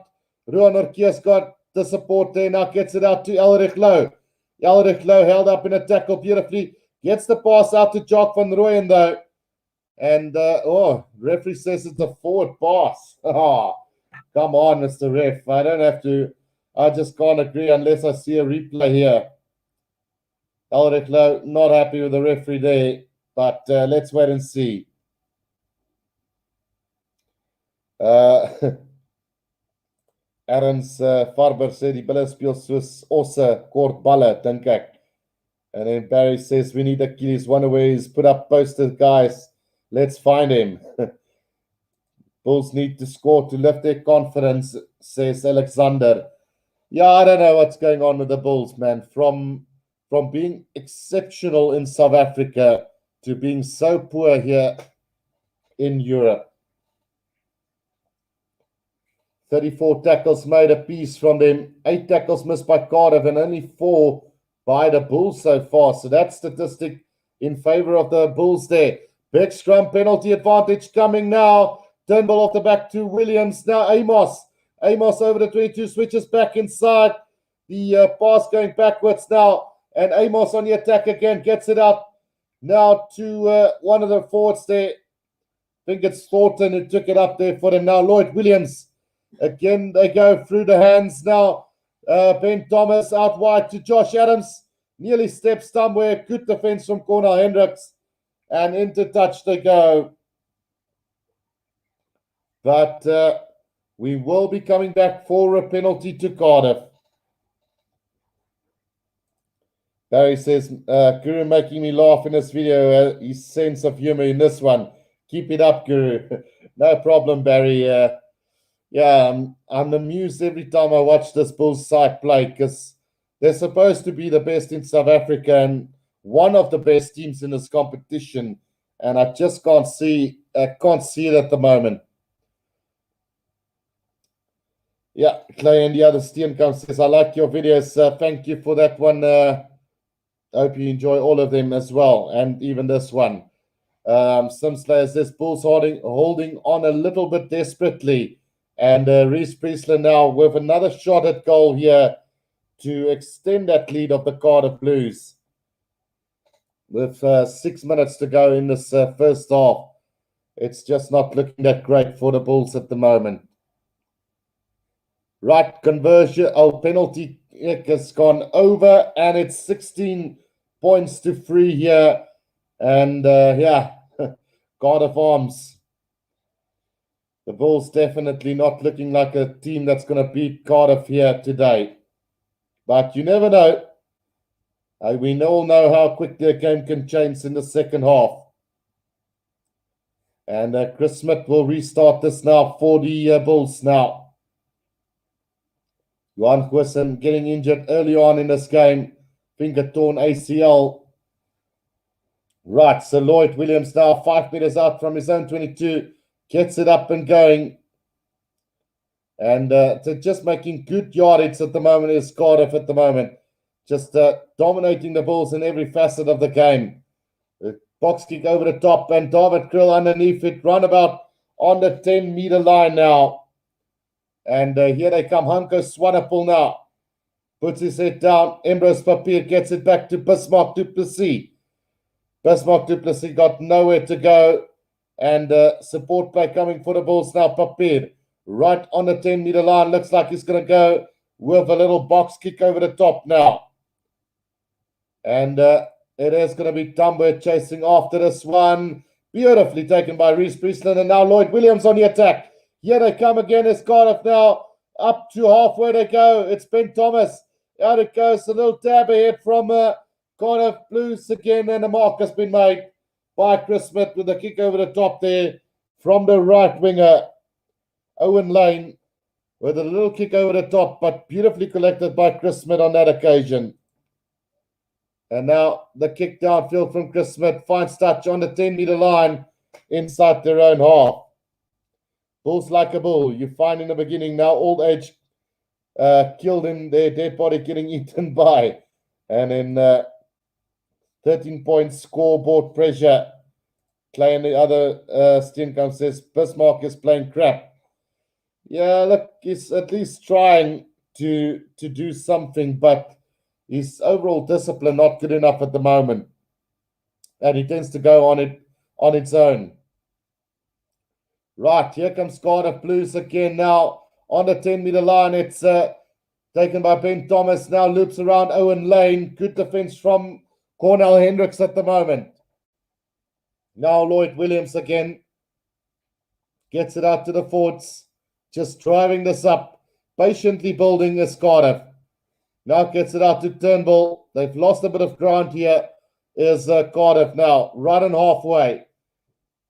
Ruan Orkia's got the support there. Now gets it out to Elrich Lowe. Elrich Lowe held up in a tackle beautifully. Gets the pass out to Jock van Rooyen though. And, referee says it's a forward pass. Oh, come on, Mr. Ref. I don't have to. I just can't agree unless I see a replay here. Elrich Lowe not happy with the referee there. But let's wait and see. Aaron's Farber sê die bulle speel soos osse kort balle, dink ek. And then Barry says we need Achilles one away. He's put up posters, guys. Let's find him. Bulls need to score to lift their confidence, says Alexander. Yeah, I don't know what's going on with the Bulls, man. From being exceptional in South Africa to being so poor here in Europe. 34 tackles made apiece from them. 8 tackles missed by Cardiff and only 4 by the Bulls so far. So that statistic in favor of the Bulls there. Big scrum penalty advantage coming now. Turnbull off the back to Williams. Now Amos. Amos over the 22, switches back inside. The pass going backwards now. And Amos on the attack again. Gets it out now to one of the forwards there. I think it's Thornton who took it up there for them now. Lloyd Williams. Again, they go through the hands now. Ben Thomas out wide to Josh Adams. Nearly steps somewhere. Good defense from Cornel Hendricks. And into touch they go. But we will be coming back for a penalty to Cardiff. Barry says, Guru making me laugh in this video. His sense of humor in this one. Keep it up, Guru. No problem, Barry. Yeah, I'm amused every time I watch this Bulls side play because they're supposed to be the best in South Africa and one of the best teams in this competition, and I just can't see it at the moment. Yeah, Clay and the other Steenkamp says, I like your videos. Thank you for that one. I hope you enjoy all of them as well, and even this one. Simslayer says, Bulls holding on a little bit desperately. And Reece Priestland now with another shot at goal here to extend that lead of the Cardiff Blues. With 6 minutes to go in this first half. It's just not looking that great for the Bulls at the moment. Right, conversion, penalty has gone over, and it's 16 points to 3 here. And Cardiff Arms. The Bulls definitely not looking like a team that's going to beat Cardiff here today. But you never know. We all know how quickly a game can change in the second half. And Chris Smith will restart this now for the Bulls now. Johan Goosen getting injured early on in this game. Finger torn ACL. Right, so Lloyd Williams now 5 meters out from his own 22. Gets it up and going. And just making good yardage at the moment is Cardiff at the moment. Just dominating the Bulls in every facet of the game. Box kick over the top and David Krill underneath it. Runabout on the 10-meter line now. And here they come. Hanko Swanepoel now. Puts his head down. Ambrose Papier gets it back to Bismarck du Plessis. Bismarck du Plessis got nowhere to go. And support play coming for the Bulls now. Papier right on the 10-meter line. Looks like he's going to go with a little box kick over the top now. And it is going to be Tambo chasing after this one. Beautifully taken by Reece Priestland. And now Lloyd Williams on the attack. Here they come again. It's Cardiff now. Up to halfway they go. It's Ben Thomas. Out it goes. A little dab ahead from Cardiff Blues again. And the mark has been made by Chris Smith with a kick over the top there from the right winger, Owen Lane. with a little kick over the top, but beautifully collected by Chris Smith on that occasion. And now the kick downfield from Chris Smith finds touch on the 10-meter line inside their own half. Bulls like a bull. You find in the beginning now old age killed in their dead body getting eaten by. And in 13-point scoreboard pressure, Clay and the other Steenkamp says Bismarck is playing crap. Yeah, look, he's at least trying to do something, but his overall discipline not good enough at the moment. And he tends to go on its own. Right, here comes Cardiff Blues again now on the 10-meter line. It's taken by Ben Thomas, now loops around Owen Lane. Good defense from Cornell Hendricks at the moment. Now Lloyd Williams again gets it out to the forwards, just driving this up, patiently building this Cardiff. Now gets it out to Turnbull. They've lost a bit of ground here. Is Cardiff now right on halfway.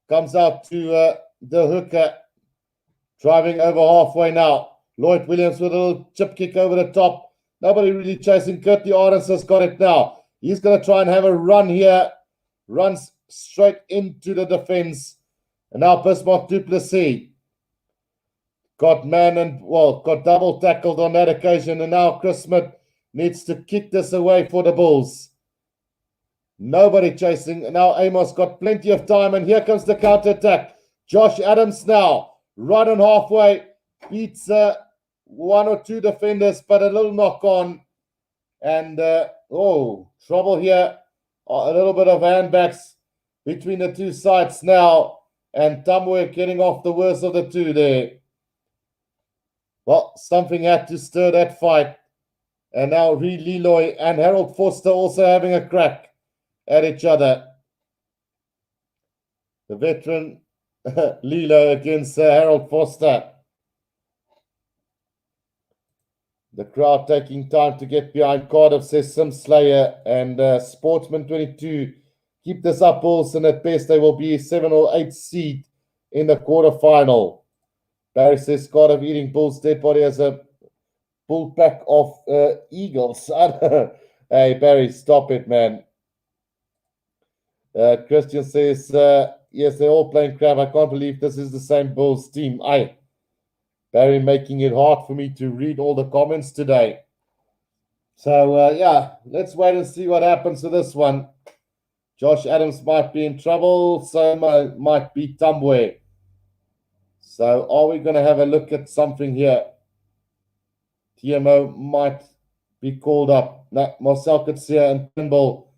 Comes out to the hooker, driving over halfway now. Lloyd Williams with a little chip kick over the top. Nobody really chasing. Curtly Arons has got it now. He's going to try and have a run here. Runs straight into the defense. And now Bismarck du Plessis got double tackled on that occasion. And now Chris Smith needs to kick this away for the Bulls. Nobody chasing. Now Amos got plenty of time. And here comes the counter-attack. Josh Adams now, right on halfway. Beats one or two defenders, but a little knock on. And, trouble here. A little bit of handbacks between the two sides now. And Tamwe getting off the worst of the two there. Well, something had to stir that fight. And now Reed Leloy and Harold Foster also having a crack at each other. The veteran Lilo against Harold Foster. The crowd taking time to get behind Cardiff, says Sim Slayer. And Sportsman 22, keep this up, Bulls, and at best they will be a 7 or 8 seed in the quarterfinal. Barry says Cardiff eating Bulls dead body as a bull pack of eagles. Hey, Barry, stop it, man. Christian says, yes, they're all playing crap. I can't believe this is the same Bulls team. Barry making it hard for me to read all the comments today. So, let's wait and see what happens to this one. Josh Adams might be in trouble. So might be Tumwe. So are we going to have a look at something here? TMO might be called up. No, Marcel Kutsia and Turnbull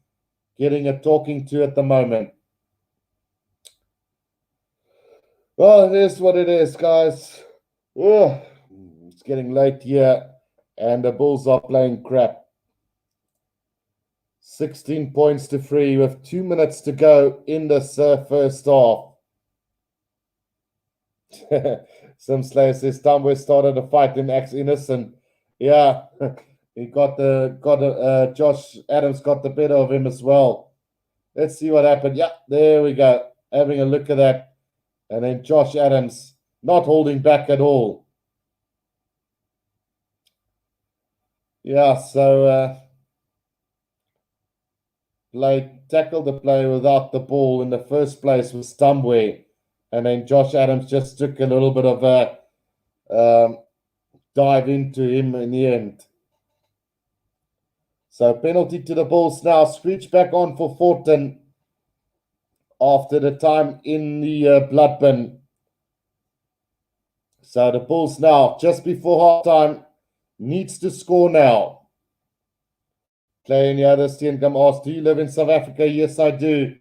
getting a talking to at the moment. Well, it is what it is, guys. It's getting late here, and the Bulls are playing crap. 16 points to 3 with 2 minutes to go in this first half. Sim Slayer says Tamwe started a fight in Axe Innocent. Yeah, he got Josh Adams got the better of him as well. Let's see what happened. Yeah, there we go. Having a look at that. And then Josh Adams not holding back at all. Yeah, so tackled the play without the ball in the first place was Tamwe. And then Josh Adams just took a little bit of a dive into him in the end. So penalty to the Bulls now. Screech back on for Fortin after the time in the blood bin. So the Bulls now, just before halftime, needs to score now. Clay and the other Steenkamp asked, do you live in South Africa? Yes, I do.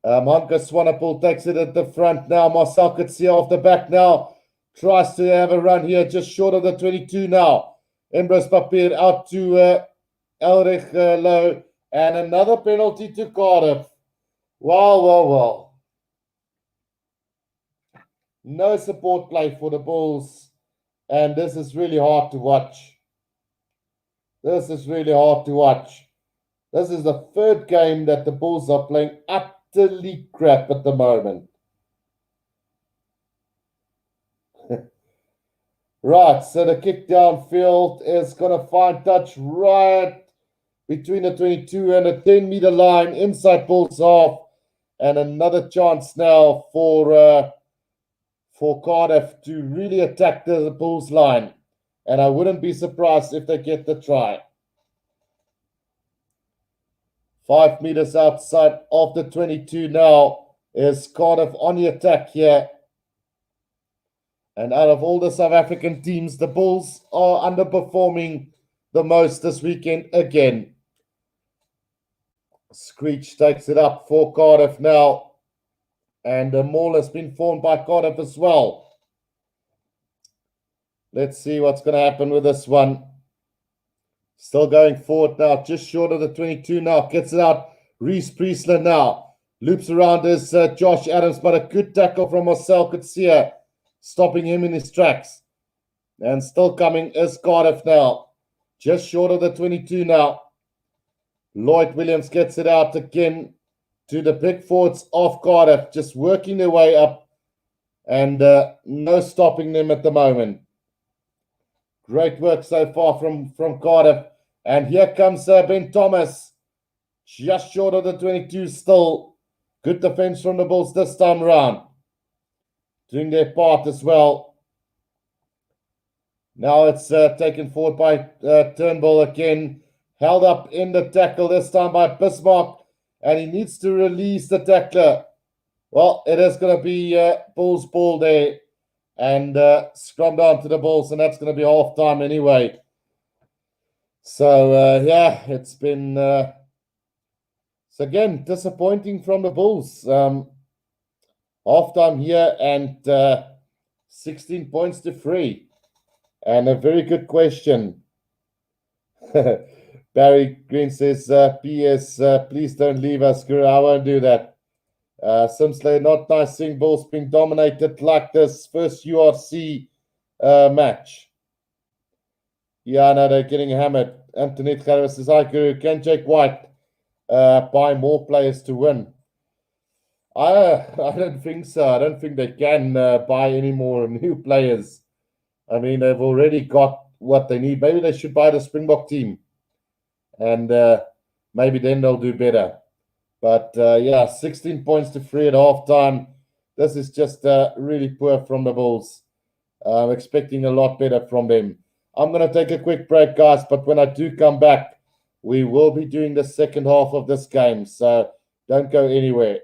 Hanka Swanepoel takes it at the front now. Marcel Kutsia off the back now. Tries to have a run here, just short of the 22 now. Ambrose Papier out to Elrich Low. And another penalty to Cardiff. Wow. No support play for the Bulls. And this is really hard to watch. This is the third game that the Bulls are playing utterly crap at the moment. Right, so the kick downfield is going to find touch right between the 22 and the 10-meter line inside Bulls half, and another chance now for Cardiff to really attack the Bulls line, and I wouldn't be surprised if they get the try. 5 meters outside of the 22 now is Cardiff on the attack here. And out of all the South African teams, the Bulls are underperforming the most this weekend again. Screech takes it up for Cardiff now. And the maul has been formed by Cardiff as well. Let's see what's going to happen with this one. Still going forward now, just short of the 22 now. Gets it out. Reese Priestler now. Loops around is Josh Adams, but a good tackle from Marcel Kutsia, stopping him in his tracks. And still coming is Cardiff now. Just short of the 22 now. Lloyd Williams gets it out again to the big forwards of Cardiff, just working their way up, and no stopping them at the moment. Great work so far from Cardiff. And here comes Ben Thomas, just short of the 22 still. Good defense from the Bulls this time around, doing their part as well. Now it's taken forward by Turnbull again. Held up in the tackle this time by Bismarck. And he needs to release the tackler. Well, it is going to be Bulls ball there. And scrum down to the Bulls. And that's going to be half time anyway. So, yeah, it's been... so again, disappointing from the Bulls. Half time here and 16 points to 3. And a very good question. Barry Green says, P.S. Please don't leave us, Guru. I won't do that. Simsley, not nice seeing Bulls being dominated like this first URC match. Yeah, no, they're getting hammered. Antoinette Harris says, hi, Guru. Can Jake White buy more players to win? I don't think so. I don't think they can buy any more new players. I mean, they've already got what they need. Maybe they should buy the Springbok team, and maybe then they'll do better. But yeah, 16 points to 3 at halftime. This is just really poor from the Bulls. I'm expecting a lot better from them. I'm going to take a quick break, guys, but when I do come back, we will be doing the second half of this game. So don't go anywhere.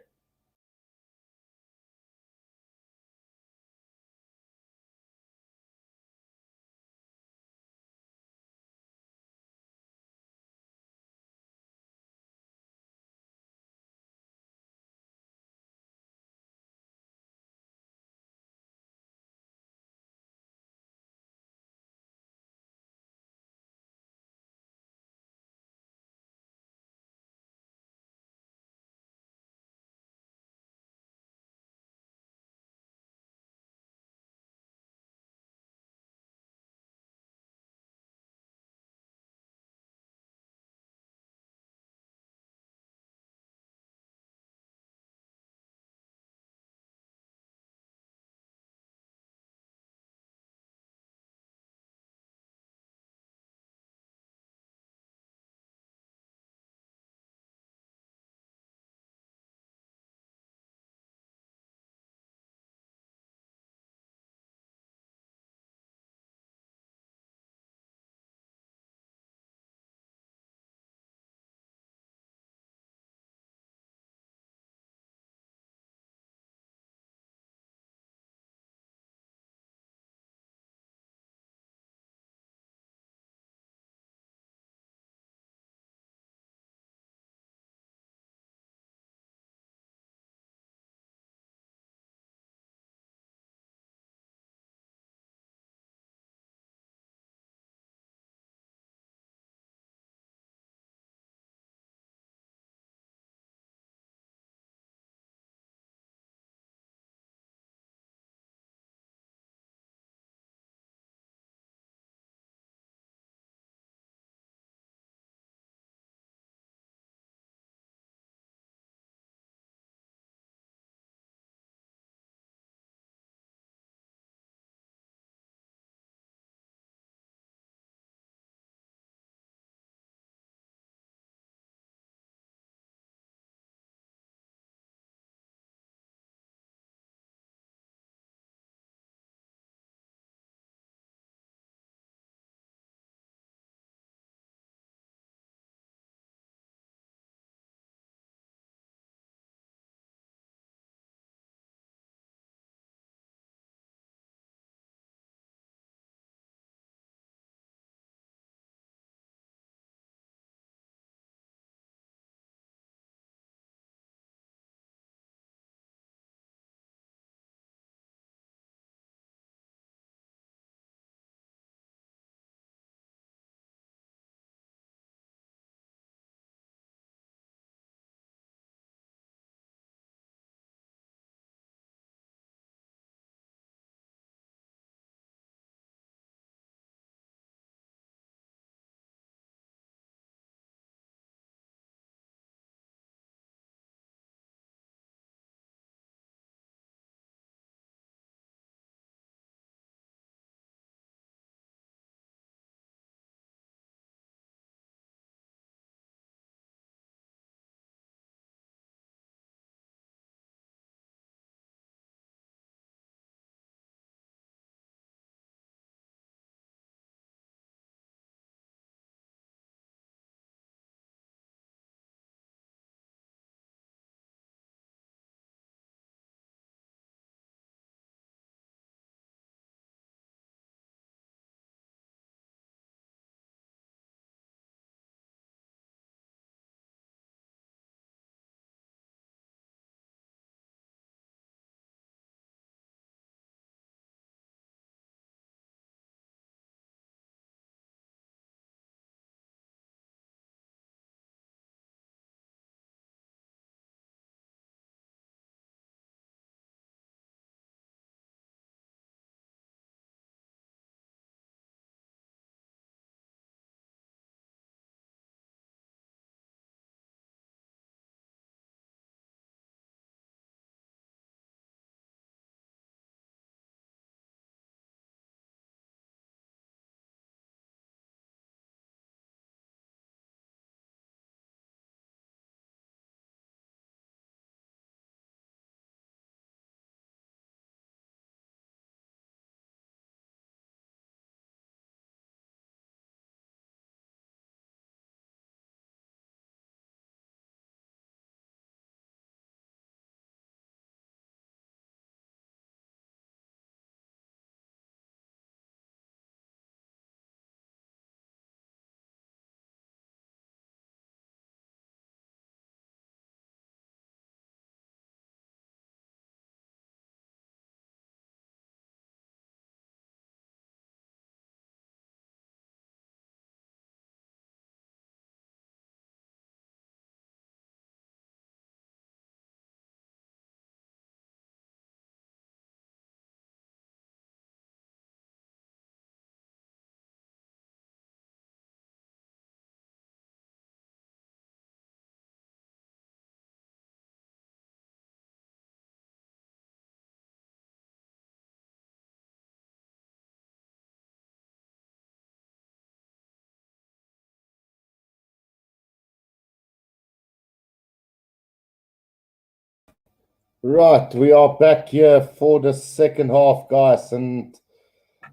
Right, we are back here for the second half, guys. And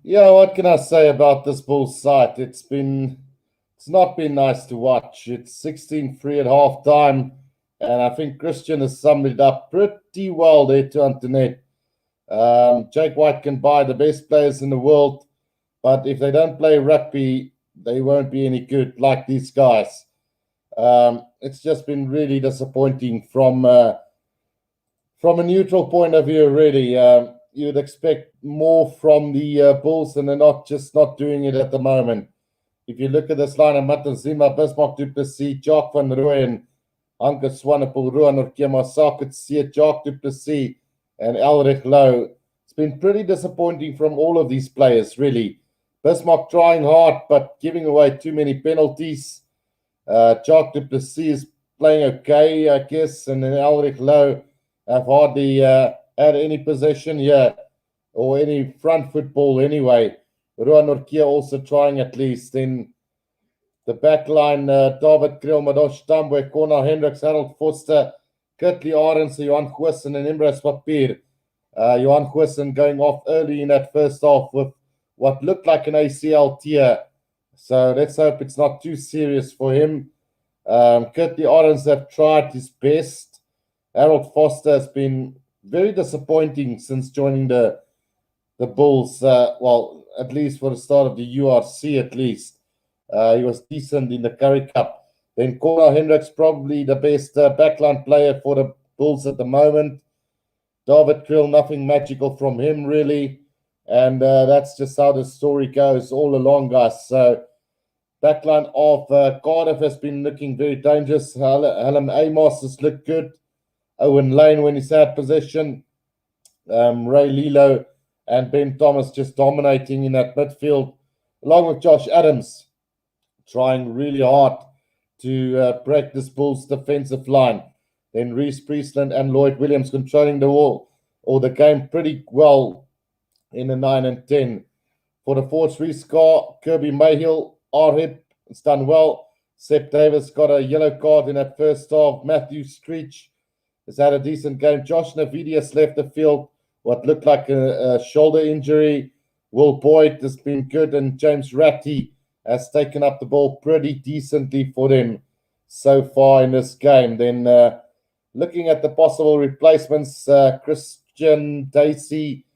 yeah, what can I say about this Bulls side? It's not been nice to watch. It's 16-3 at half time, and I think Christian has summed it up pretty well there to Antoinette. Jake White can buy the best players in the world, but if they don't play rugby, they won't be any good like these guys. It's just been really disappointing from a neutral point of view, really. You'd expect more from the Bulls, and they're not doing it at the moment. If you look at this line of Matanzima, Bismarck du Plessis, Jock van Rooyen, Anke Swanepoel, Roan Orkema, Saket Sie, Jock du Plessis, and Elrich Lowe. It's been pretty disappointing from all of these players, really. Bismarck trying hard, but giving away too many penalties. Jock du Plessis is playing okay, I guess, and then Elrich Lowe have hardly had any possession here or any front football anyway. Roan Orkia also trying at least. In the back line, David Kriel, Madosh Tambwe, Connor Hendricks, Harold Foster, Kurtley Arends, Johan Goosen, and Imres Papier. Johan Goosen going off early in that first half with what looked like an ACL tear. So let's hope it's not too serious for him. Kurtley Arends have tried his best. Harold Foster has been very disappointing since joining the Bulls. Well, at least for the start of the URC, at least. He was decent in the Currie Cup. Then Connor Hendricks, probably the best backline player for the Bulls at the moment. David Kriel, nothing magical from him, really. And that's just how the story goes all along, guys. So, backline of Cardiff has been looking very dangerous. Hallam Amos has looked good. Owen Lane when he's had possession. Ray Lilo and Ben Thomas just dominating in that midfield, along with Josh Adams trying really hard to break this Bulls defensive line. Then Reece Priestland and Lloyd Williams controlling the wall or the game pretty well in the 9 and 10. For the forwards, Reece Carr, Kirby Mayhill, Arhip, it's done well. Sep Davis got a yellow card in that first half. Matthew Screech has had a decent game. Josh Navidius left the field, what looked like a shoulder injury. Will Boyd has been good, and James Ratty has taken up the ball pretty decently for them so far in this game. Then looking at the possible replacements, Christian Dacey,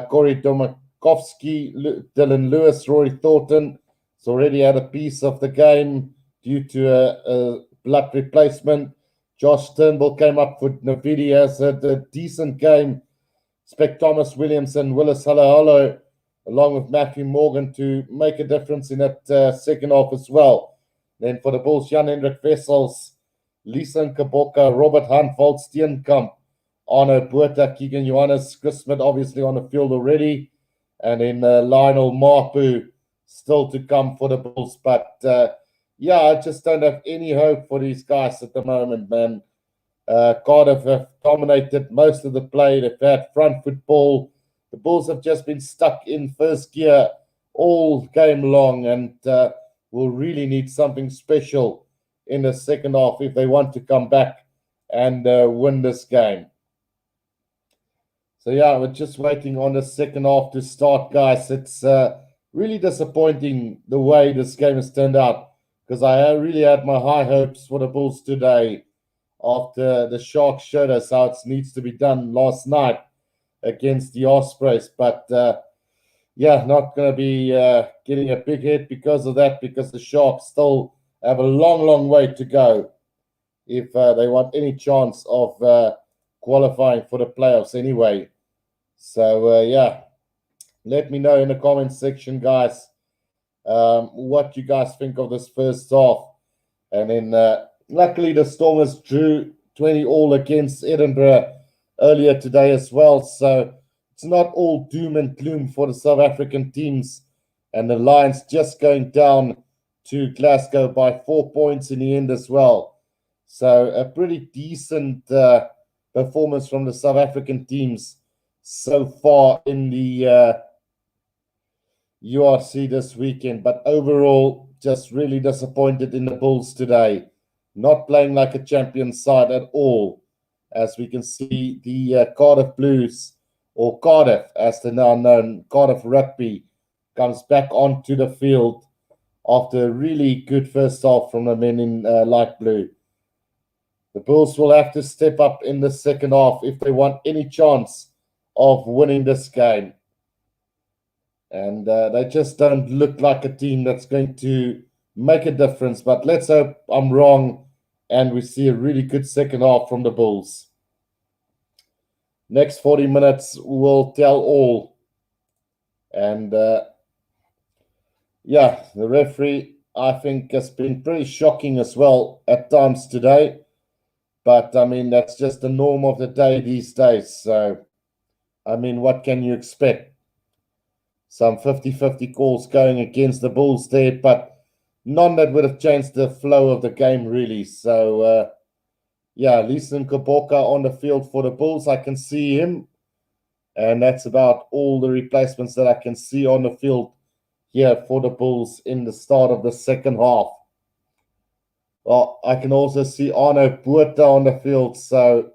Corey Domakovsky, Dylan Lewis, Rory Thornton has already had a piece of the game due to a blood replacement. Josh Turnbull came up for Navidi, has had a decent game. Expect Thomas Williamson, Willis Halaholo, along with Matthew Morgan to make a difference in that second half as well. Then for the Bulls, Jan-Hendrik Wessels, Leeson Kaboka, Robert Hunt, Walt Steenkamp, Arno Buerta, Keegan Johannes, Chris Smith obviously on the field already. And then Lionel Mapu still to come for the Bulls. But yeah, I just don't have any hope for these guys at the moment, man. Cardiff have dominated most of the play. They've had front football. The Bulls have just been stuck in first gear all game long and will really need something special in the second half if they want to come back and win this game. So yeah, we're just waiting on the second half to start, guys. It's really disappointing the way this game has turned out, because I really had my high hopes for the Bulls today after the Sharks showed us how it needs to be done last night against the Ospreys. But yeah, not going to be getting a big hit because of that, because the Sharks still have a long, long way to go if they want any chance of qualifying for the playoffs anyway. So yeah, let me know in the comments section, guys, what you guys think of this first half. And then luckily the Stormers drew 20-all against Edinburgh earlier today as well. So it's not all doom and gloom for the South African teams. And the Lions just going down to Glasgow by 4 points in the end as well. So a pretty decent performance from the South African teams so far in the URC this weekend. But overall, just really disappointed in the Bulls today. Not playing like a champion side at all. as we can see the Cardiff Blues, or Cardiff as they're now known, Cardiff Rugby, comes back onto the field after a really good first half from the men in light blue. The Bulls will have to step up in the second half if they want any chance of winning this game. And they just don't look like a team that's going to make a difference. But let's hope I'm wrong and we see a really good second half from the Bulls. Next 40 minutes will tell all. And yeah, the referee, I think, has been pretty shocking as well at times today. But, I mean, that's just the norm of the day these days. So, I mean, what can you expect? Some 50-50 calls going against the Bulls there, but none that would have changed the flow of the game, really. So, yeah, Leeson Kaboka on the field for the Bulls. I can see him. And that's about all the replacements that I can see on the field here for the Bulls in the start of the second half. Well, I can also see Arno Buerta on the field, so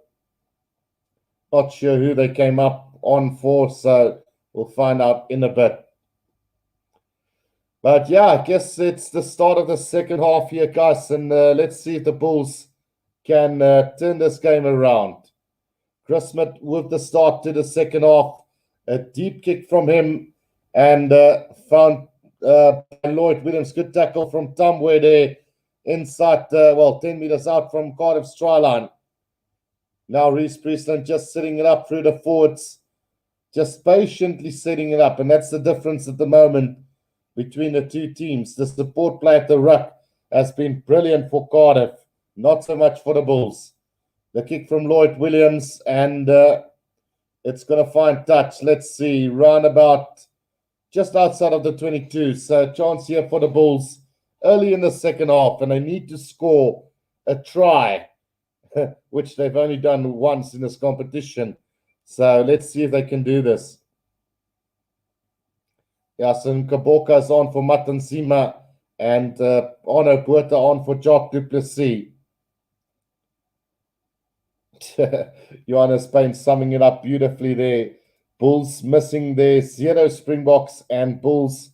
not sure who they came up on for, so we'll find out in a bit. But yeah, I guess it's the start of the second half here, guys, and let's see if the Bulls can turn this game around. Chris Smith with the start to the second half, a deep kick from him, and found Lloyd Williams. Good tackle from Tamwe there inside, 10 meters out from Cardiff's try line. Now Reece Priestland just setting it up through the forwards, just patiently setting it up, and that's the difference at the moment between the two teams. The support play at the ruck has been brilliant for Cardiff, not so much for the Bulls. The kick from Lloyd Williams, and it's going to find touch. Let's see, round about just outside of the 22. So chance here for the Bulls early in the second half, and they need to score a try, which they've only done once in this competition. So let's see if they can do this. Yeah, so Kaboka is on for Matansima, and Arno Buerta on for Jacques Duplessis. Johannes Payne summing it up beautifully there. Bulls missing their 0 Springboks, and Bulls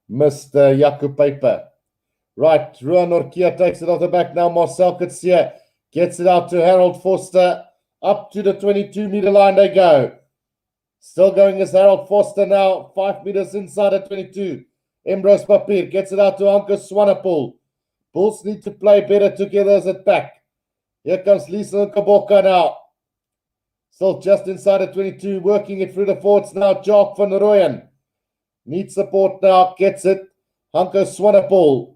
missed Jaco Paper. Right, Ruan Norkia takes it off the back now. Marcel Kitsia gets it out to Harold Foster. Up to the 22-meter line they go. Still going is Harold Foster now. 5 meters inside the 22. Ambrose Papir gets it out to Anko Swanepoel. Bulls need to play better together as a pack. Here comes Lisa Kaboka now. Still just inside the 22. Working it through the forwards now. Jacques van Rooyen. Needs support now. Gets it. Anko Swanepoel.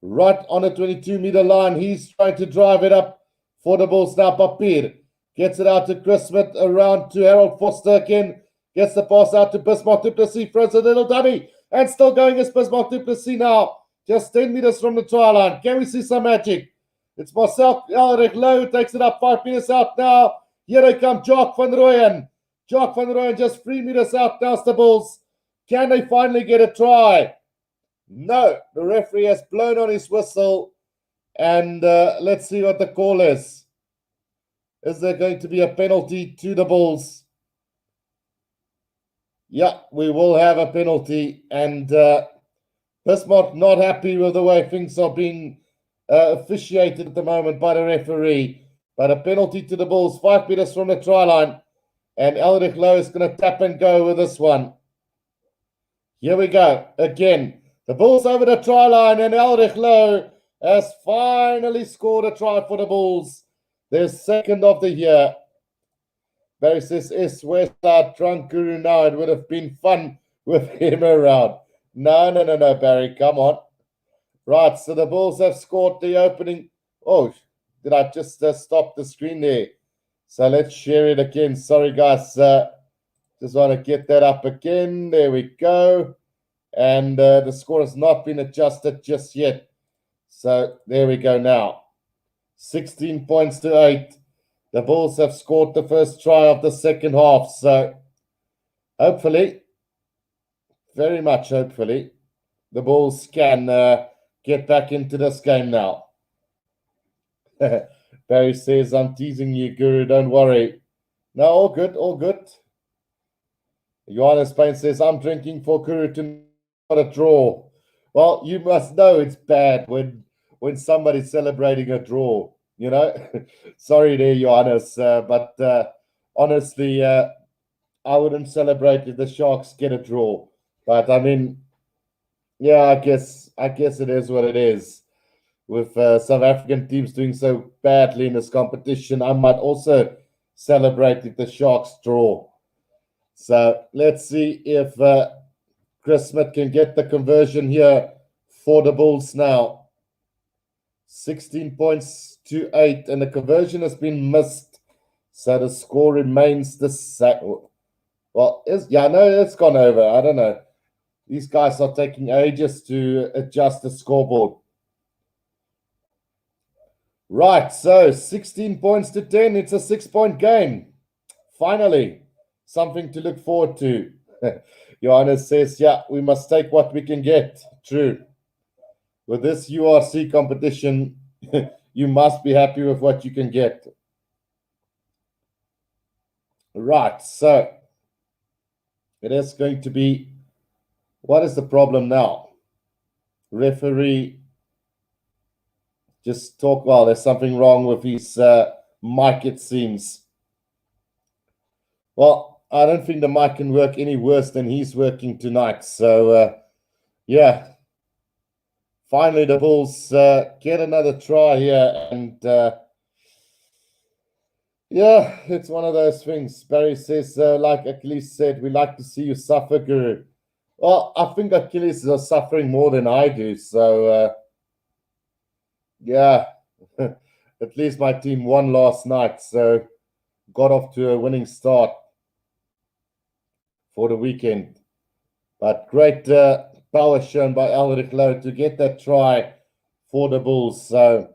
Right on the 22-meter line. He's trying to drive it up for the Bulls now. Papir gets it out to Chris Smith, around to Harold Foster again. Gets the pass out to Bismarck Duplessis. Throws a little dummy. And still going is Bismarck Duplessis now. Just 10 meters from the try line. Can we see some magic? It's Marcel Elrich Lowe who takes it up 5 meters out now. Here they come, Jacques van Rooyen. Jacques van Rooyen just 3 meters out now, the Bulls. Can they finally get a try? No, the referee has blown on his whistle, and let's see what the call is. Is there going to be a penalty to the Bulls? Yeah, we will have a penalty, and Bismarck not happy with the way things are being officiated at the moment by the referee. But a penalty to the Bulls, 5 meters from the try line, and Elrich Lowe is going to tap and go with this one. Here we go again. The Bulls over the try line, and Elrich Lowe has finally scored a try for the Bulls. Their second of the year. Barry says, where's our drunk guru now? It would have been fun with him around. No, Barry, come on. Right, so the Bulls have scored the opening. Oh, did I just stop the screen there? So let's share it again. Sorry, guys. Just want to get that up again. There we go. And the score has not been adjusted just yet. So there we go now. 16 points to 8. The Bulls have scored the first try of the second half. So hopefully, very much hopefully, the Bulls can get back into this game now. Barry says, I'm teasing you, Guru, don't worry. No, all good, all good. Johannes Payne says, I'm drinking for Guru to not a draw. Well, you must know it's bad when somebody's celebrating a draw, you know. Sorry there, Johannes, but honestly, I wouldn't celebrate if the Sharks get a draw. But I mean, yeah, I guess it is what it is. With South African teams doing so badly in this competition, I might also celebrate if the Sharks draw. So let's see if Chris Smith can get the conversion here for the Bulls now. 16 points to 8, and the conversion has been missed. So the score remains the same. Well, no, it's gone over. I don't know. These guys are taking ages to adjust the scoreboard. Right, so 16 points to 10. It's a 6-point game. Finally, something to look forward to. Johannes says, yeah, we must take what we can get. True. With this URC competition, you must be happy with what you can get. Right, so it is going to be, what is the problem now? Referee just talk, well, there's something wrong with his mic, it seems. Well, I don't think the mic can work any worse than he's working tonight. So, yeah. Finally, the Bulls get another try here. And, yeah, it's one of those things. Barry says, like Achilles said, we like to see you suffer, Guru. Well, I think Achilles is suffering more than I do. So, yeah, at least my team won last night. So, got off to a winning start for the weekend. But great power shown by Elric Lowe to get that try for the Bulls. So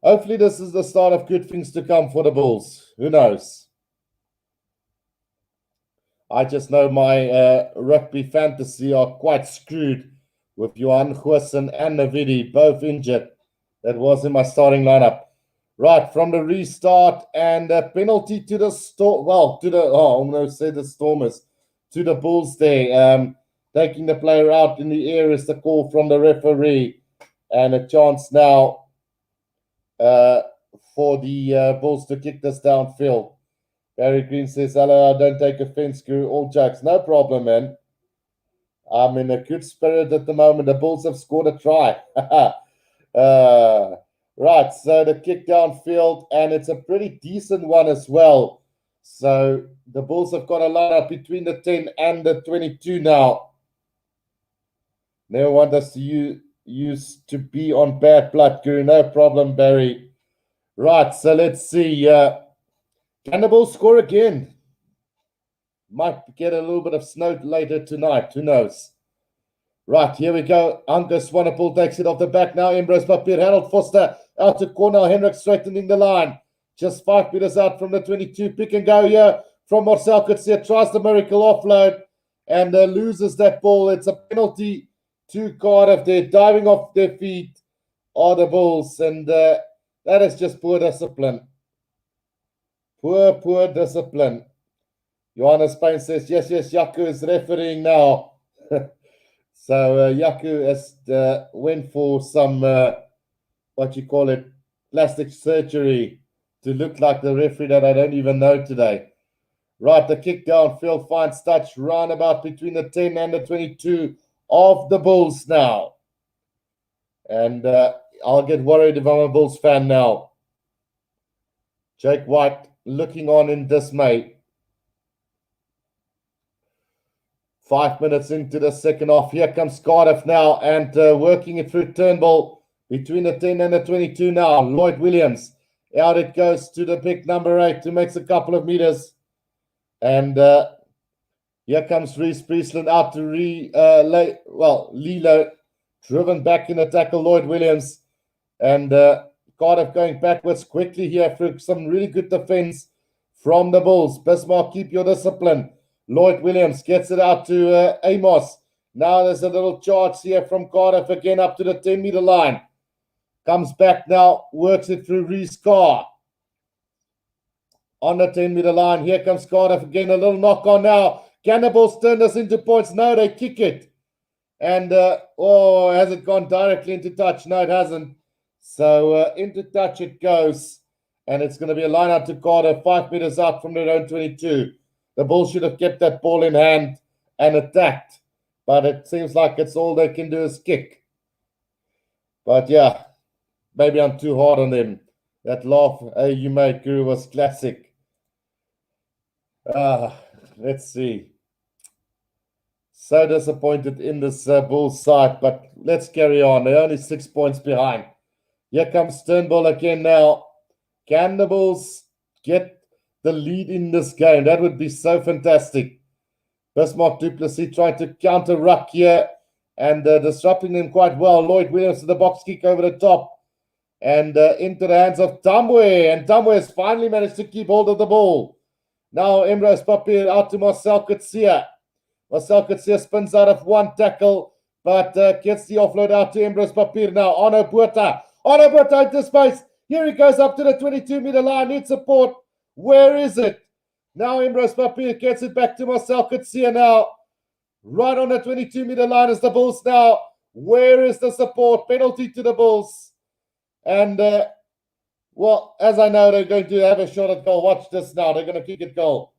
hopefully this is the start of good things to come for the Bulls. Who knows? I just know my rugby fantasy are quite screwed with Johan Goosen and Navidi both injured. That was in my starting lineup. Right, from the restart, and a penalty to the Storm. Well, to the, I'm going to say the Stormers. To the Bulls there. Taking the player out in the air is the call from the referee. And a chance now for the Bulls to kick this downfield. Barry Green says, hello, don't take offense, Guru. All jokes. No problem, man. I'm in a good spirit at the moment. The Bulls have scored a try. Right, so the kick downfield, and it's a pretty decent one as well. So the Bulls have got a lineup between the 10 and the 22 now. Never want us to use to be on bad blood, Guru. No problem, Barry. Right, so let's see. Can the Bulls score again? Might get a little bit of snow later tonight. Who knows? Right, here we go. Angus Swanepoel takes it off the back now. Ambrose Papier, Harold Foster out to Cornell. Hendrick straightening the line. Just 5 meters out from the 22. Pick and go here from Marcel Coetzee. Tries the miracle offload and loses that ball. It's a penalty to Cardiff. They're diving off their feet are the Bulls. And that is just poor discipline. Poor discipline. Johannes Payne says, yes, Yaku is refereeing now. So Yaku has went for some, what you call it, plastic surgery to look like the referee that I don't even know today. Right, the kick downfield finds touch roundabout between the 10 and the 22 of the Bulls now. And I'll get worried if I'm a Bulls fan now. Jake White looking on in dismay. 5 minutes into the second half. Here comes Cardiff now and working it through Turnbull between the 10 and the 22 now. Lloyd Williams. Out it goes to the big number 8 who makes a couple of meters. And here comes Reece Priestland out to Lilo. Driven back in the tackle, Lloyd Williams. And Cardiff going backwards quickly here through some really good defense from the Bulls. Bismarck, keep your discipline. Lloyd Williams gets it out to Amos. Now there's a little charge here from Cardiff again up to the 10-meter line. Comes back now, works it through Reece Carr. on the 10-meter line. Here comes Cardiff again. A little knock on now. Can the Bulls turn this into points? No, they kick it. And, has it gone directly into touch? No, it hasn't. So into touch it goes. And it's going to be a line out to Cardiff, 5 meters out from their own 22. The Bulls should have kept that ball in hand and attacked. But it seems like it's all they can do is kick. But yeah, maybe I'm too hard on them. That laugh you made, Guru, was classic. Let's see. So disappointed in this Bulls side, but let's carry on. They're only 6 points behind. Here comes Turnbull again now. Can the Bulls get the lead in this game? That would be so fantastic. Bismarck du Plessis tried to counter ruck here and disrupting them quite well. Lloyd Williams to the box kick over the top and into the hands of Tambwe. And Tambwe has finally managed to keep hold of the ball. Now Emrose Papier out to Marcel Kutsia. Marcel Kutsia spins out of one tackle, but gets the offload out to Emrose Papier now. Ono Buerta into space. Here he goes up to the 22-meter line. Needs support. Where is it? Now Emrose Papier gets it back to Marcel Kutsia now. Right on the 22-meter line is the Bulls now. Where is the support? Penalty to the Bulls. And, as I know, they're going to have a shot at goal. Watch this now. They're going to kick it goal.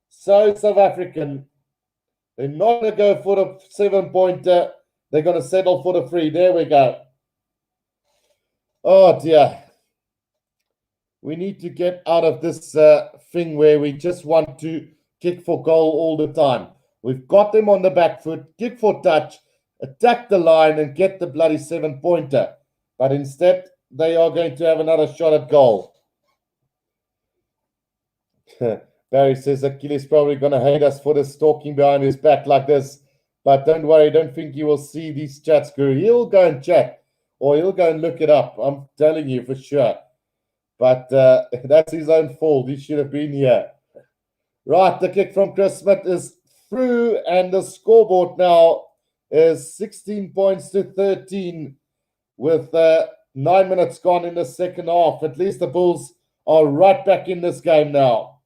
So South African. They're not going to go for the 7-pointer. They're going to settle for the free. There we go. Oh, dear. We need to get out of this thing where we just want to kick for goal all the time. We've got them on the back foot, kick for touch, attack the line and get the bloody 7-pointer. But instead, they are going to have another shot at goal. Barry says Achilles probably going to hate us for this talking behind his back like this. But don't worry, don't think you will see these chats, Guru. He'll go and chat or he'll go and look it up. I'm telling you for sure. But that's his own fault. He should have been here. Right, the kick from Chris Smith is through, and the scoreboard now is 16 points to 13 with 9 minutes gone in the second half. At least the Bulls are right back in this game now.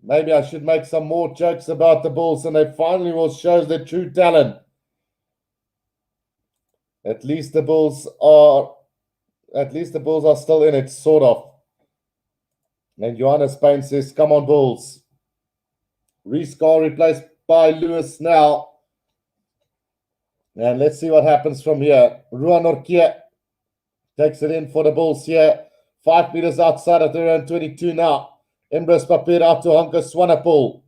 Maybe I should make some more jokes about the Bulls, and they finally will show their true talent. At least the Bulls are still in it, sort of. And Johannes Payne says, come on, Bulls. Reece Carr replaced by Lewis now. And let's see what happens from here. Ruan Orkia takes it in for the Bulls here. 5 meters outside of their own 22 now. Emrose Papier out to Hanko Swanepoel.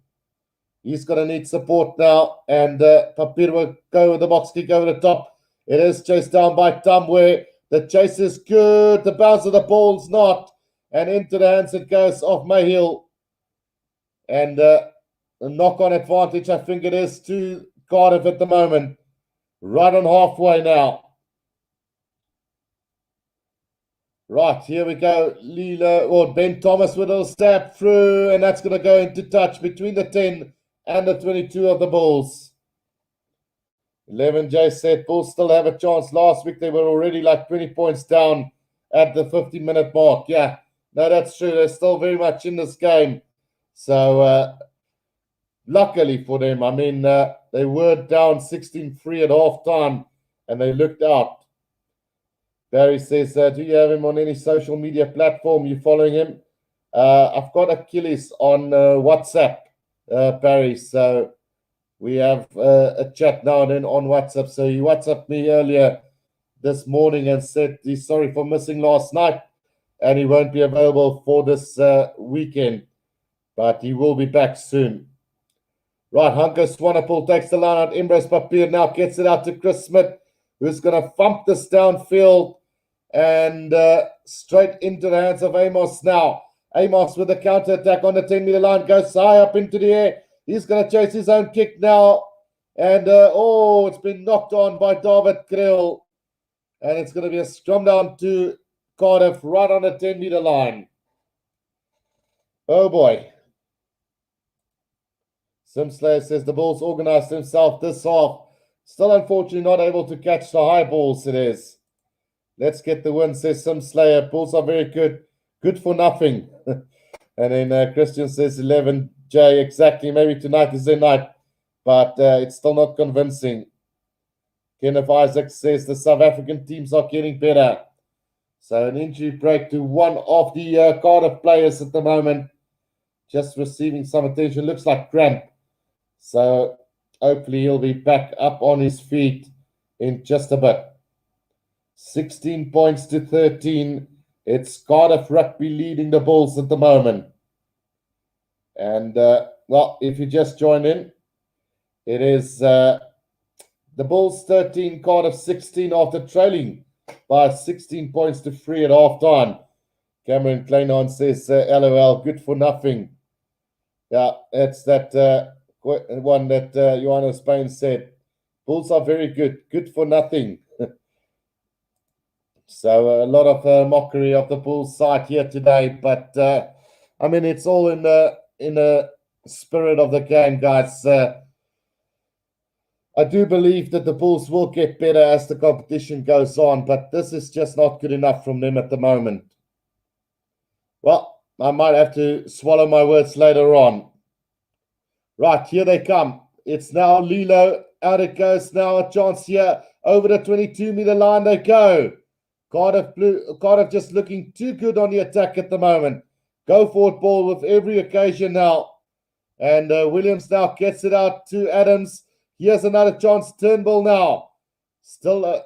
He's going to need support now. And Papier will go with the box kick over the top. It is chased down by Tambwe. The chase is good. The bounce of the ball's not. And into the hands it goes of Mayhill. And a knock-on advantage, I think it is, to Cardiff at the moment. Right on halfway now. Right, here we go. Leela or Ben Thomas with a stab through. And that's going to go into touch between the 10 and the 22 of the Bulls. 11J said Bulls still have a chance. Last week they were already like 20 points down at the 50-minute mark. Yeah, no, that's true. They're still very much in this game. So, luckily for them, I mean, they were down 16-3 at half-time, and they looked out. Barry says, do you have him on any social media platform? You following him? I've got Achilles on WhatsApp, Barry, so we have a chat now and then on WhatsApp. So he WhatsApped me earlier this morning and said he's sorry for missing last night and he won't be available for this weekend, but he will be back soon. Right, Hanko Swanepoel takes the line out. Emrose Papier now gets it out to Chris Smith, who's going to thump this downfield and straight into the hands of Amos now. Amos with a counter-attack on the 10-meter line, goes high up into the air. He's going to chase his own kick now. And, it's been knocked on by David Krill. And it's going to be a scrum down to Cardiff right on the 10-meter line. Oh, boy. Simslayer says the Bulls organized himself this half. Still, unfortunately, not able to catch the high balls it is. Let's get the win, says Simslayer. Bulls are very good. Good for nothing. And then Christian says 11J, exactly. Maybe tonight is their night, but it's still not convincing. Kenneth Isaac says the South African teams are getting better. So an injury break to one of the Cardiff players at the moment, just receiving some attention. Looks like cramp. So hopefully he'll be back up on his feet in just a bit. 16 points to 13. It's Cardiff Rugby leading the Bulls at the moment. And, well, if you just joined in, it is the Bulls 13, Cardiff 16 after trailing by 16 points to 3 at halftime. Cameron Kleinon says, LOL, good for nothing. Yeah, it's that one that Johanna Spain said. Bulls are very good, good for nothing. So a lot of mockery of the Bulls side here today, but I mean it's all in the spirit of the game, guys. I do believe that the Bulls will get better as the competition goes on, but this is just not good enough from them at the moment. Well, I might have to swallow my words later on. Right, here they come. It's now Lilo. Out it goes now. A chance here. Over the 22-meter line they go. Cardiff just looking too good on the attack at the moment. Go forward ball with every occasion now. And Williams now gets it out to Adams. Here's another chance. Turnbull now. Still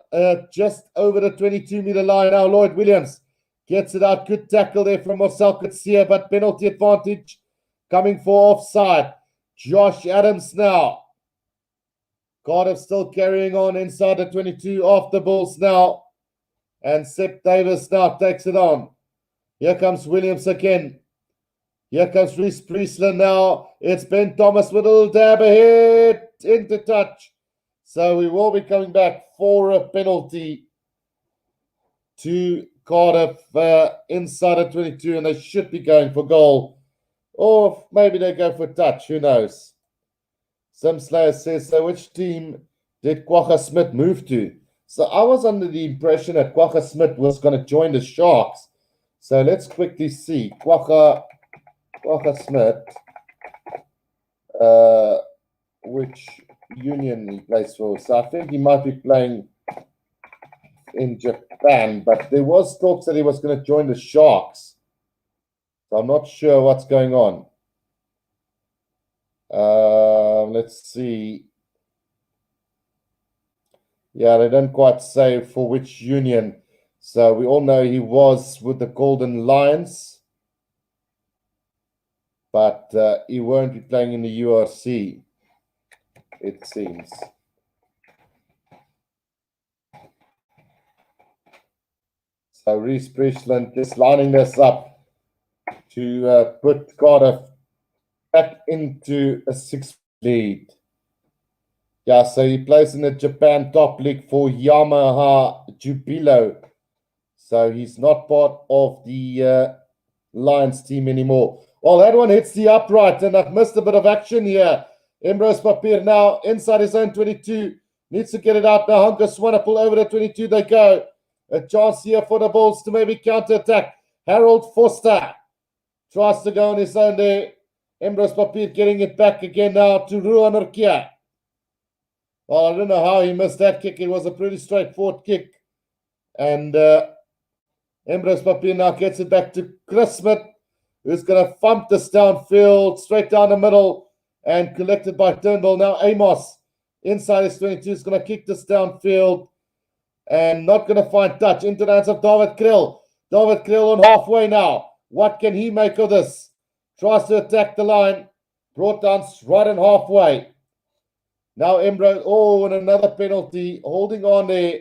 just over the 22-meter line now. Lloyd Williams gets it out. Good tackle there from Marcel Coetzee, but penalty advantage coming for offside. Josh Adams now. Cardiff still carrying on inside the 22 off the Bulls now. And Sep Davis now takes it on. Here comes Williams again. Here comes Reece Priestland now. It's Ben Thomas with a little dab ahead into touch. So we will be coming back for a penalty to Cardiff inside the 22, and they should be going for goal. Or maybe they go for touch. Who knows? Sim Slayer says, so which team did Kwagga Smith move to? So I was under the impression that Kwagga Smith was going to join the Sharks. So let's quickly see. Kwagga Smith, which union he plays for. So I think he might be playing in Japan, but there was talks that he was going to join the Sharks. So I'm not sure what's going on. Let's see. Yeah, they didn't quite say for which union. So we all know he was with the Golden Lions, but he won't be playing in the URC, it seems. So Reece Priestland just lining this up to put Cardiff back into a 6 lead. Yeah, so he plays in the Japan top league for Yamaha Jubilo. So he's not part of the Lions team anymore. Well, that one hits the upright, and I've missed a bit of action here. Emrose Papier now inside his own 22. Needs to get it out now. Hunker Swanepoel over the 22 they go. A chance here for the Bulls to maybe counter-attack. Harold Foster tries to go on his own there. Emrose Papier getting it back again now to Ruan Urquia. Well, I don't know how he missed that kick. It was a pretty straightforward kick. And Emrose Papier now gets it back to Chris Smith, who's going to thump this downfield, straight down the middle, and collected by Turnbull. Now Amos, inside his 22, is going to kick this downfield and not going to find touch. Into the hands of David Krill. David Krill on halfway now. What can he make of this? Tries to attack the line. Brought down right in halfway. Now Emrose, and another penalty. Holding on there.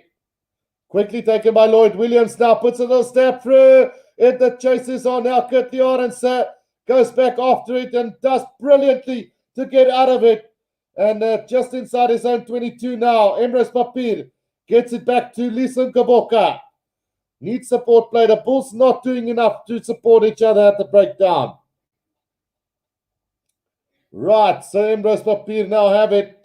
Quickly taken by Lloyd Williams now. Puts a little step through. The chases on now. Curtly Arendse goes back after it and does brilliantly to get out of it. And just inside his own 22 now. Emrose Papier gets it back to Lison Kaboka. Needs support play. The Bulls not doing enough to support each other at the breakdown. Right, so Emrose Papier now have it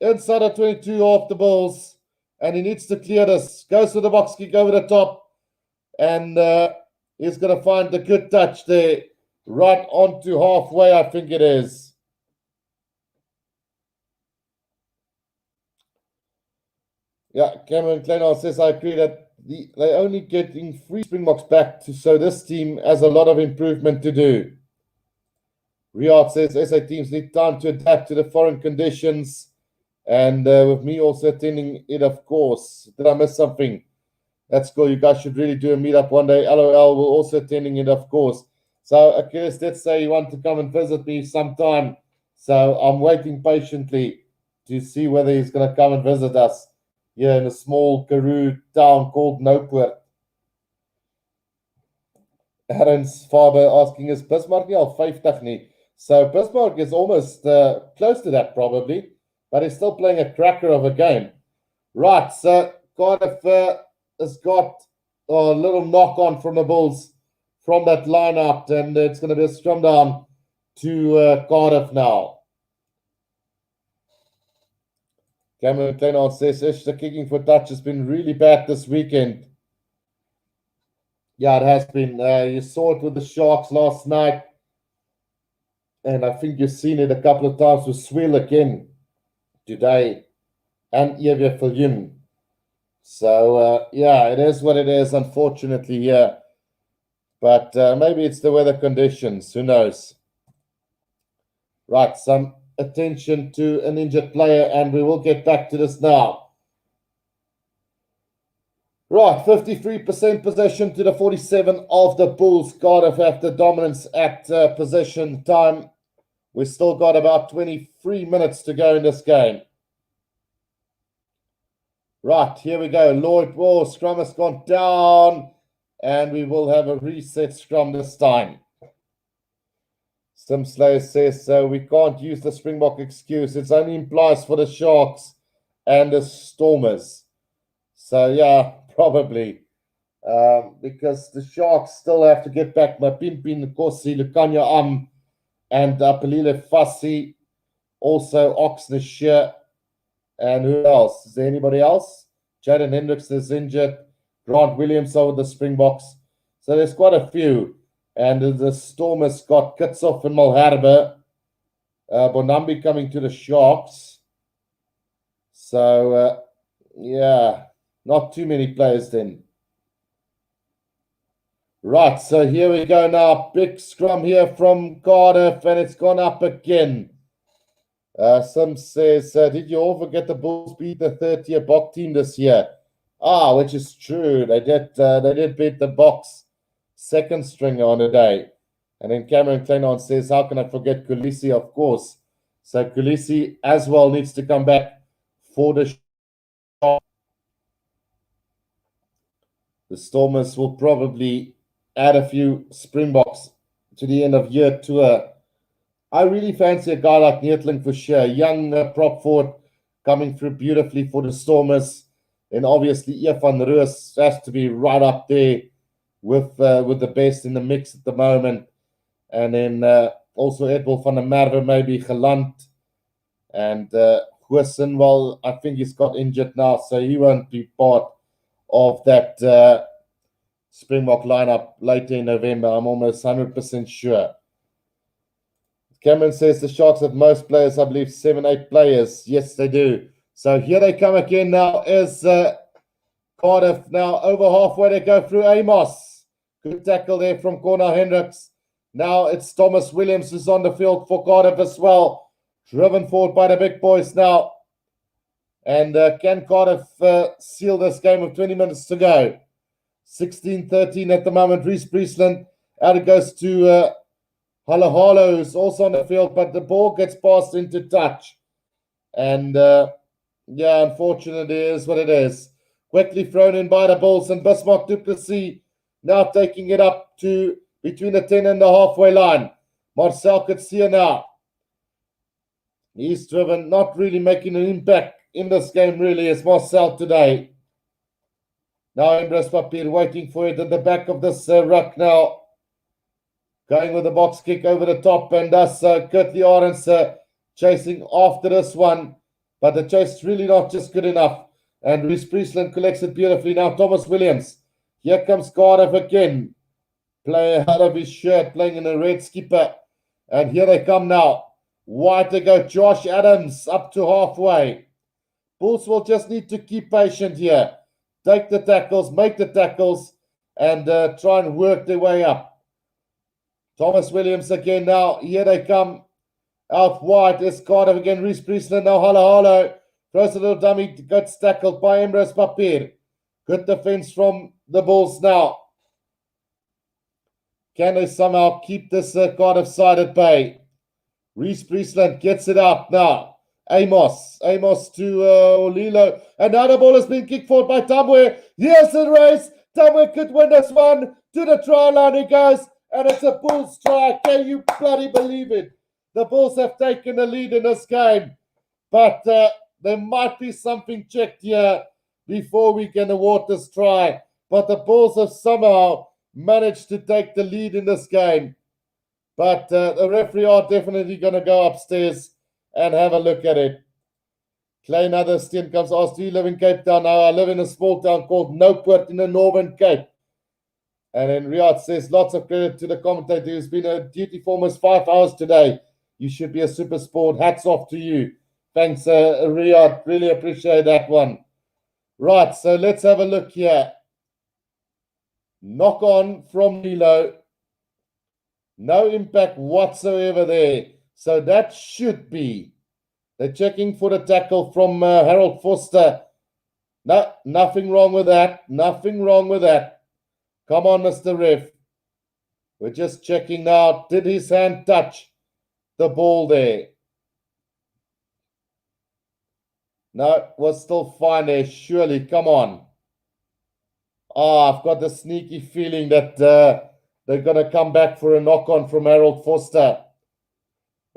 inside the 22 of the Bulls. And he needs to clear this. Goes to the box kick over the top. And He's going to find the good touch there. Right onto halfway, I think it is. Yeah, Cameron Kleiner says, I agree that they're only getting 3 Springboks back, so this team has a lot of improvement to do. Riyadh says, SA teams need time to adapt to the foreign conditions. And with me also attending it, of course. Did I miss something? That's cool. You guys should really do a meetup one day. LOL will also attending it, of course. So, Achilles, let's say you want to come and visit me sometime. So I'm waiting patiently to see whether he's going to come and visit us here in a small Karoo town called Nopoort. Aaron's father asking, is Bismarck nie al 50 nie? So Bismarck is almost close to that probably, but he's still playing a cracker of a game. Right, so Cardiff has got a little knock on from the Bulls from that line out, and it's going to be a scrum down to Cardiff now. Cameron Kleiner says, the kicking for touch has been really bad this weekend. Yeah, it has been. You saw it with the Sharks last night, and I think you've seen it a couple of times with Swill again today, and Evie Viljoen. So, yeah, it is what it is, unfortunately, yeah. But maybe it's the weather conditions. Who knows? Right, some attention to an injured player, and we will get back to this now. Right, 53% possession to the 47 of the Bulls. Cardiff after dominance at possession time. We've still got about 23 minutes to go in this game. Right, here we go. Lloyd Wall, scrum has gone down, and we will have a reset scrum this time. Simslayer says, so we can't use the Springbok excuse. It's only implies for the Sharks and the Stormers. So, yeah, probably. Because the Sharks still have to get back Mapimpin, Nkosi, Lukanya and Apelile Fassi. Also, Oxnashire. And who else? Is there anybody else? Jaden Hendricks is injured. Grant Williams over the Springboks. So there's quite a few. And the Stormers got Kitshoff and Malherbe. Bonambi coming to the Sharks. So, yeah, not too many players then. Right, so here we go now. Big scrum here from Cardiff, and it's gone up again. Sim says, did you all forget the Bulls beat the third-tier Bok team this year? Which is true. They did beat the Boks second stringer on a day. And then Cameron Kleiner says, how can I forget Kulisi? Of course. So Kulisi as well needs to come back for the shot. The Stormers will probably add a few Springboks to the end of year tour. I really fancy a guy like Neethling for sure. Young prop forward coming through beautifully for the Stormers. And obviously, Evan Roos has to be right up there with the best in the mix at the moment. And then also Edwin van der Merwe, maybe Geland. And Goosen, well, I think he's got injured now, so he won't be part of that Springbok lineup later in November. I'm almost 100% sure. Cameron says the Sharks have most players, I believe 7-8 players. Yes, they do. So here they come again now is Cardiff. Now over halfway they go through Amos. Good tackle there from Corner Hendricks. Now it's Thomas Williams who's on the field for Cardiff as well. Driven forward by the big boys now. And can Cardiff seal this game with 20 minutes to go? 16-13 at the moment. Reece Priestland. Out it goes to Halahalo, who's also on the field, but the ball gets passed into touch. And, yeah, unfortunately, it is what it is. Quickly thrown in by the Bulls, and Bismarck du Plessis now taking it up to between the 10 and the halfway line. Marcel Coetzee now. He's driven, not really making an impact in this game, really, as Marcel today. Now Andres Papier waiting for it at the back of this ruck now. Going with the box kick over the top, and thus Kurtley Arends chasing after this one. But the chase is really not just good enough. And Reece Priestland collects it beautifully. Now Thomas Williams. Here comes Cardiff again. player out of his shirt, playing in a red skipper. And here they come now. Wide to go, Josh Adams up to halfway. Bulls will just need to keep patient here. Take the tackles, make the tackles, and try and work their way up. Thomas Williams again now. Here they come. Out wide is Cardiff again. Reece Priestland now. Halo. Throws a little dummy. Gets tackled by Emrys Papier. Good defense from the Bulls now. Can they somehow keep this Cardiff side at bay? Reece Priestland gets it up now. Amos to Lilo. And now the ball has been kicked forward by Tamwe. Here's the race. Tamwe could win this one. To the try line he goes. And it's a Bulls try. Can you bloody believe it? The Bulls have taken the lead in this game. But there might be something checked here before we can award this try. But the Bulls have somehow managed to take the lead in this game. But the referee are definitely going to go upstairs and have a look at it. Clay Steen comes, asked, do you live in Cape Town? Now, I live in a small town called Nopert in the Northern Cape. And then Riyadh says, lots of credit to the commentator who's been on duty for almost 5 hours today. You should be a super sport. Hats off to you. Thanks, Riyadh. Really appreciate that one. Right, so let's have a look here. Knock on from Lilo. No impact whatsoever there. So that should be. They're checking for the tackle from Harold Foster. No, nothing wrong with that. Nothing wrong with that. Come on, Mr. Ref. We're just checking now. Did his hand touch the ball there? No, it was still fine there. Surely, come on. I've got the sneaky feeling that they're going to come back for a knock-on from Harold Foster.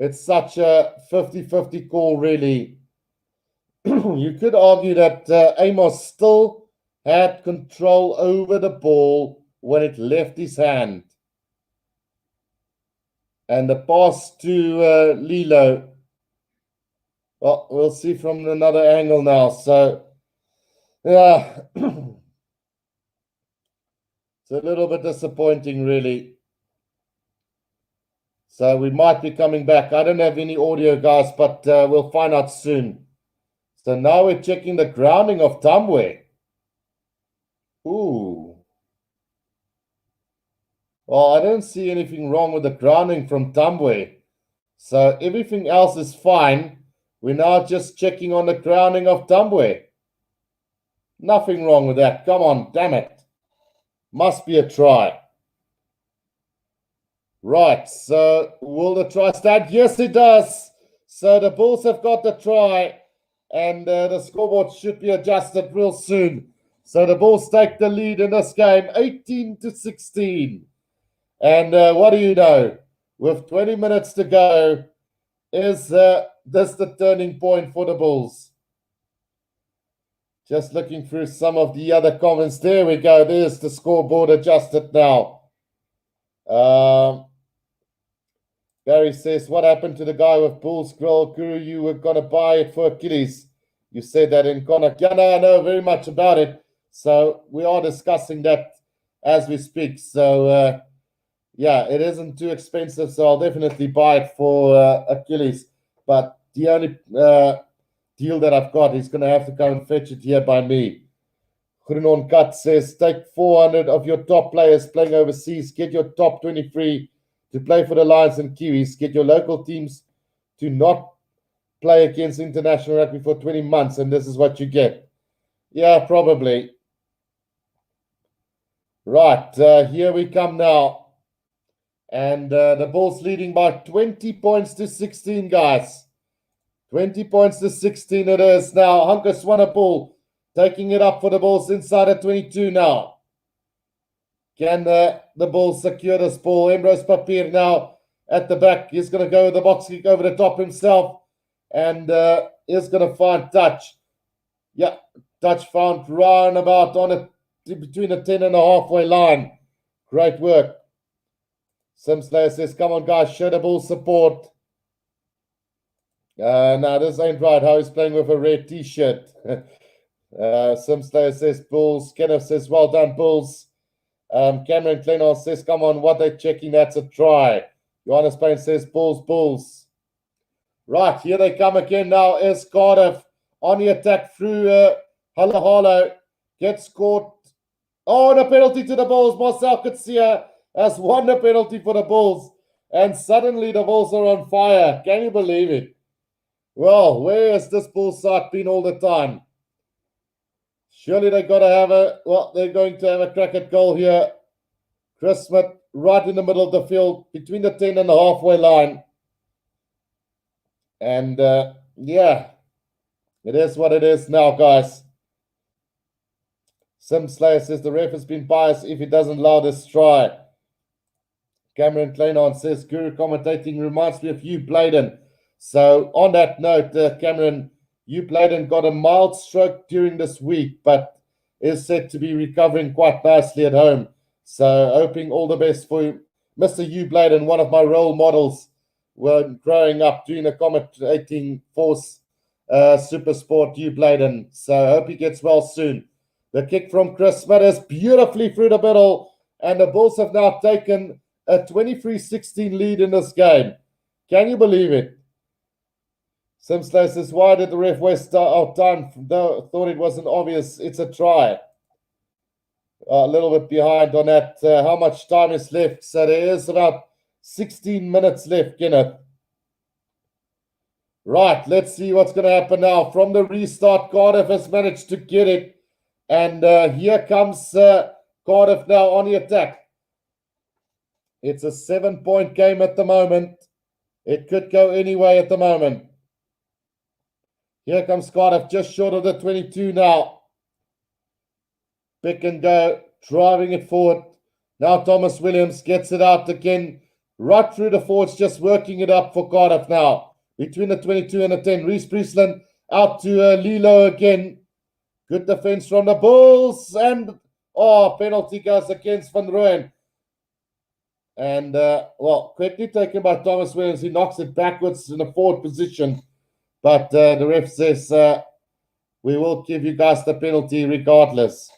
It's such a 50-50 call, really. You could argue that Amos still had control over the ball when it left his hand. And the pass to Lilo. Well, we'll see from another angle now. So, yeah. It's a little bit disappointing, really. So we might be coming back. I don't have any audio, guys, but we'll find out soon. So now we're checking the grounding of Tamwe. Ooh. Well, I don't see anything wrong with the grounding from Tamwe. So everything else is fine. We're now just checking on the grounding of Tamwe. Nothing wrong with that. Come on, damn it. Must be a try. Right, so will the try stand? Yes, it does. So the Bulls have got the try, and the scoreboard should be adjusted real soon. So the Bulls take the lead in this game, 18-16. And what do you know? With 20 minutes to go, is this the turning point for the Bulls? Just looking through some of the other comments. There we go. There's the scoreboard adjusted now. Barry says, what happened to the guy with Bulls Grill? Guru, you were going to buy it for Achilles. You said that in Connacht. Yeah, no, I know very much about it. So we are discussing that as we speak. So, yeah, it isn't too expensive. So I'll definitely buy it for Achilles. But the only deal that I've got is going to have to come and fetch it here by me. Groenon Kat says, take 400 of your top players playing overseas. Get your top 23 to play for the Lions and Kiwis. Get your local teams to not play against international rugby for 20 months, and this is what you get. Yeah, probably. Right, here we come now. And the Bulls leading by 20 points to 16, guys. 20 points to 16 it is now. Hunker Swanepoel taking it up for the Bulls inside at 22 now. Can the Bulls secure this ball? Emrys Papier now at the back. He's going to go with the box kick over the top himself. And he's going to find touch. Yeah, touch found round about on it between the 10 and the halfway line. Great work. Simslayer says, come on, guys, show the Bulls support. No, this ain't right. How he's playing with a red t-shirt. Simslayer says, Bulls. Kenneth says, well done, Bulls. Cameron Clennon says, come on, what they're checking, that's a try. Johannes Payne says, Bulls. Right, here they come again now is Cardiff on the attack through Halahalo. Gets caught. Oh, and a penalty to the Bulls. Marcel Kutsia has won the penalty for the Bulls. And suddenly the Bulls are on fire. Can you believe it? Well, where has this Bulls side been all the time? Surely they're going to have a crack at goal here. Chris Smith right in the middle of the field, between the 10 and the halfway line. And, yeah, it is what it is now, guys. Sim Slayer says the ref has been biased if he doesn't allow this try. Cameron Claynon says Guru commentating reminds me of Hugh Bladen. So on that note, Cameron, Hugh Bladen got a mild stroke during this week, but is said to be recovering quite nicely at home. So hoping all the best for Mr. Hugh Bladen, one of my role models when growing up doing the commentating force super sport, Hugh Bladen. So I hope he gets well soon. The kick from Chris Smith is beautifully through the middle, and the Bulls have now taken a 23-16 lead in this game. Can you believe it? Simslay says, why did the ref waste our time? Thought it wasn't obvious. It's a try. A little bit behind on that. How much time is left? So there is about 16 minutes left, Kenneth. Right, let's see what's going to happen now. From the restart, Cardiff has managed to get it. And here comes Cardiff now on the attack. It's a 7-point game at the moment. It could go anyway at the moment. Here comes Cardiff, just short of the 22 now. Pick and go, driving it forward. Now Thomas Williams gets it out again. Right through the forwards, just working it up for Cardiff now. Between the 22 and the 10. Reece Priestland out to Lilo again. Good defense from the Bulls. And, penalty goes against Van Rooyen. And, quickly taken by Thomas Williams. He knocks it backwards in a forward position. But the ref says, we will give you guys the penalty regardless.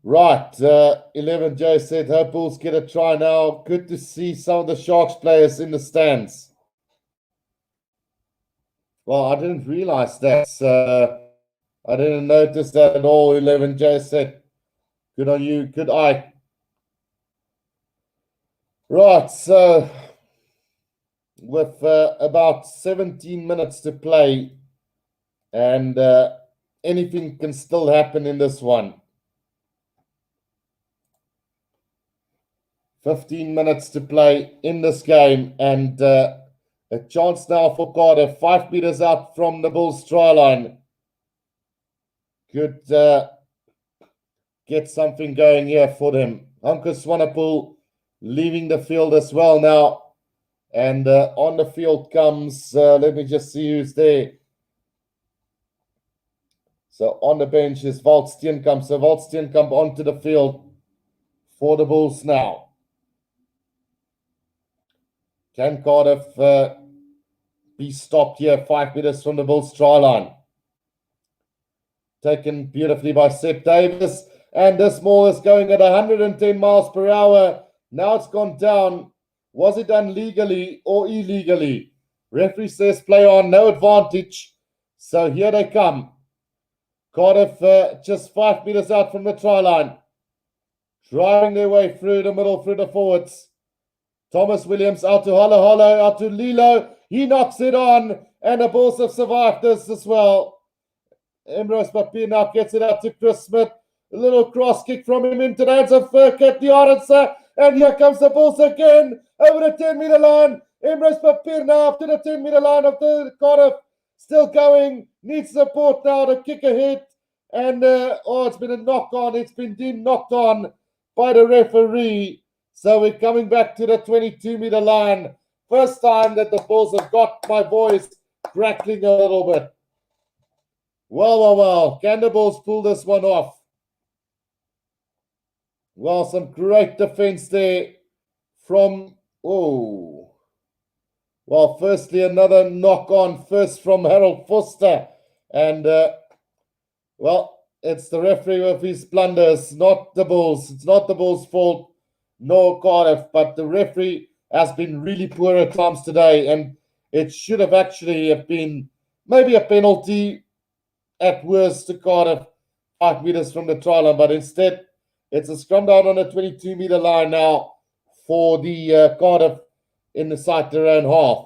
Right, 11J said, hope Bulls get a try now. Good to see some of the Sharks players in the stands. Well, I didn't realize that. I didn't notice that at all, 11J said. Good on you, good eye. Right, so with about 17 minutes to play, and anything can still happen in this one. 15 minutes to play in this game, and a chance now for Cardiff, 5 meters out from the Bulls try line. Could get something going here for them. Hanko Swanepoel leaving the field as well now. And on the field comes, let me just see who's there. So on the bench is Walt Steenkamp. So Walt Steenkamp onto the field for the Bulls now. Can Cardiff be stopped here 5 meters from the Bulls try line? Taken beautifully by Sep Davis. And this ball is going at 110 miles per hour. Now it's gone down. Was it done legally or illegally? Referee says play on, no advantage. So here they come. Cardiff just 5 meters out from the try line. Driving their way through the middle, through the forwards. Thomas Williams out to Holo, out to Lilo. He knocks it on. And the Bulls have survived this as well. Emrose Papier now gets it out to Chris Smith. A little cross kick from him into the hands of Ket Diarense. And here comes the Bulls again over the 10-meter line. Emrose Papier now up to the 10-meter line of the Cardiff. Still going. Needs support now to kick ahead. And, it's been a knock-on. It's been deemed knocked on by the referee. So we're coming back to the 22-meter line. First time that the Bulls have got my voice crackling a little bit. Well. Can the Bulls pull this one off? Well, some great defense there from, firstly, another knock on, first from Harold Foster. And, it's the referee with his blunders, not the Bulls. It's not the Bulls' fault, nor Cardiff, but the referee has been really poor at times today, and it should have actually have been maybe a penalty at worst to Cardiff, 5 meters from the try line, but instead it's a scrum down on the 22-meter line now for the Cardiff in the side their own half.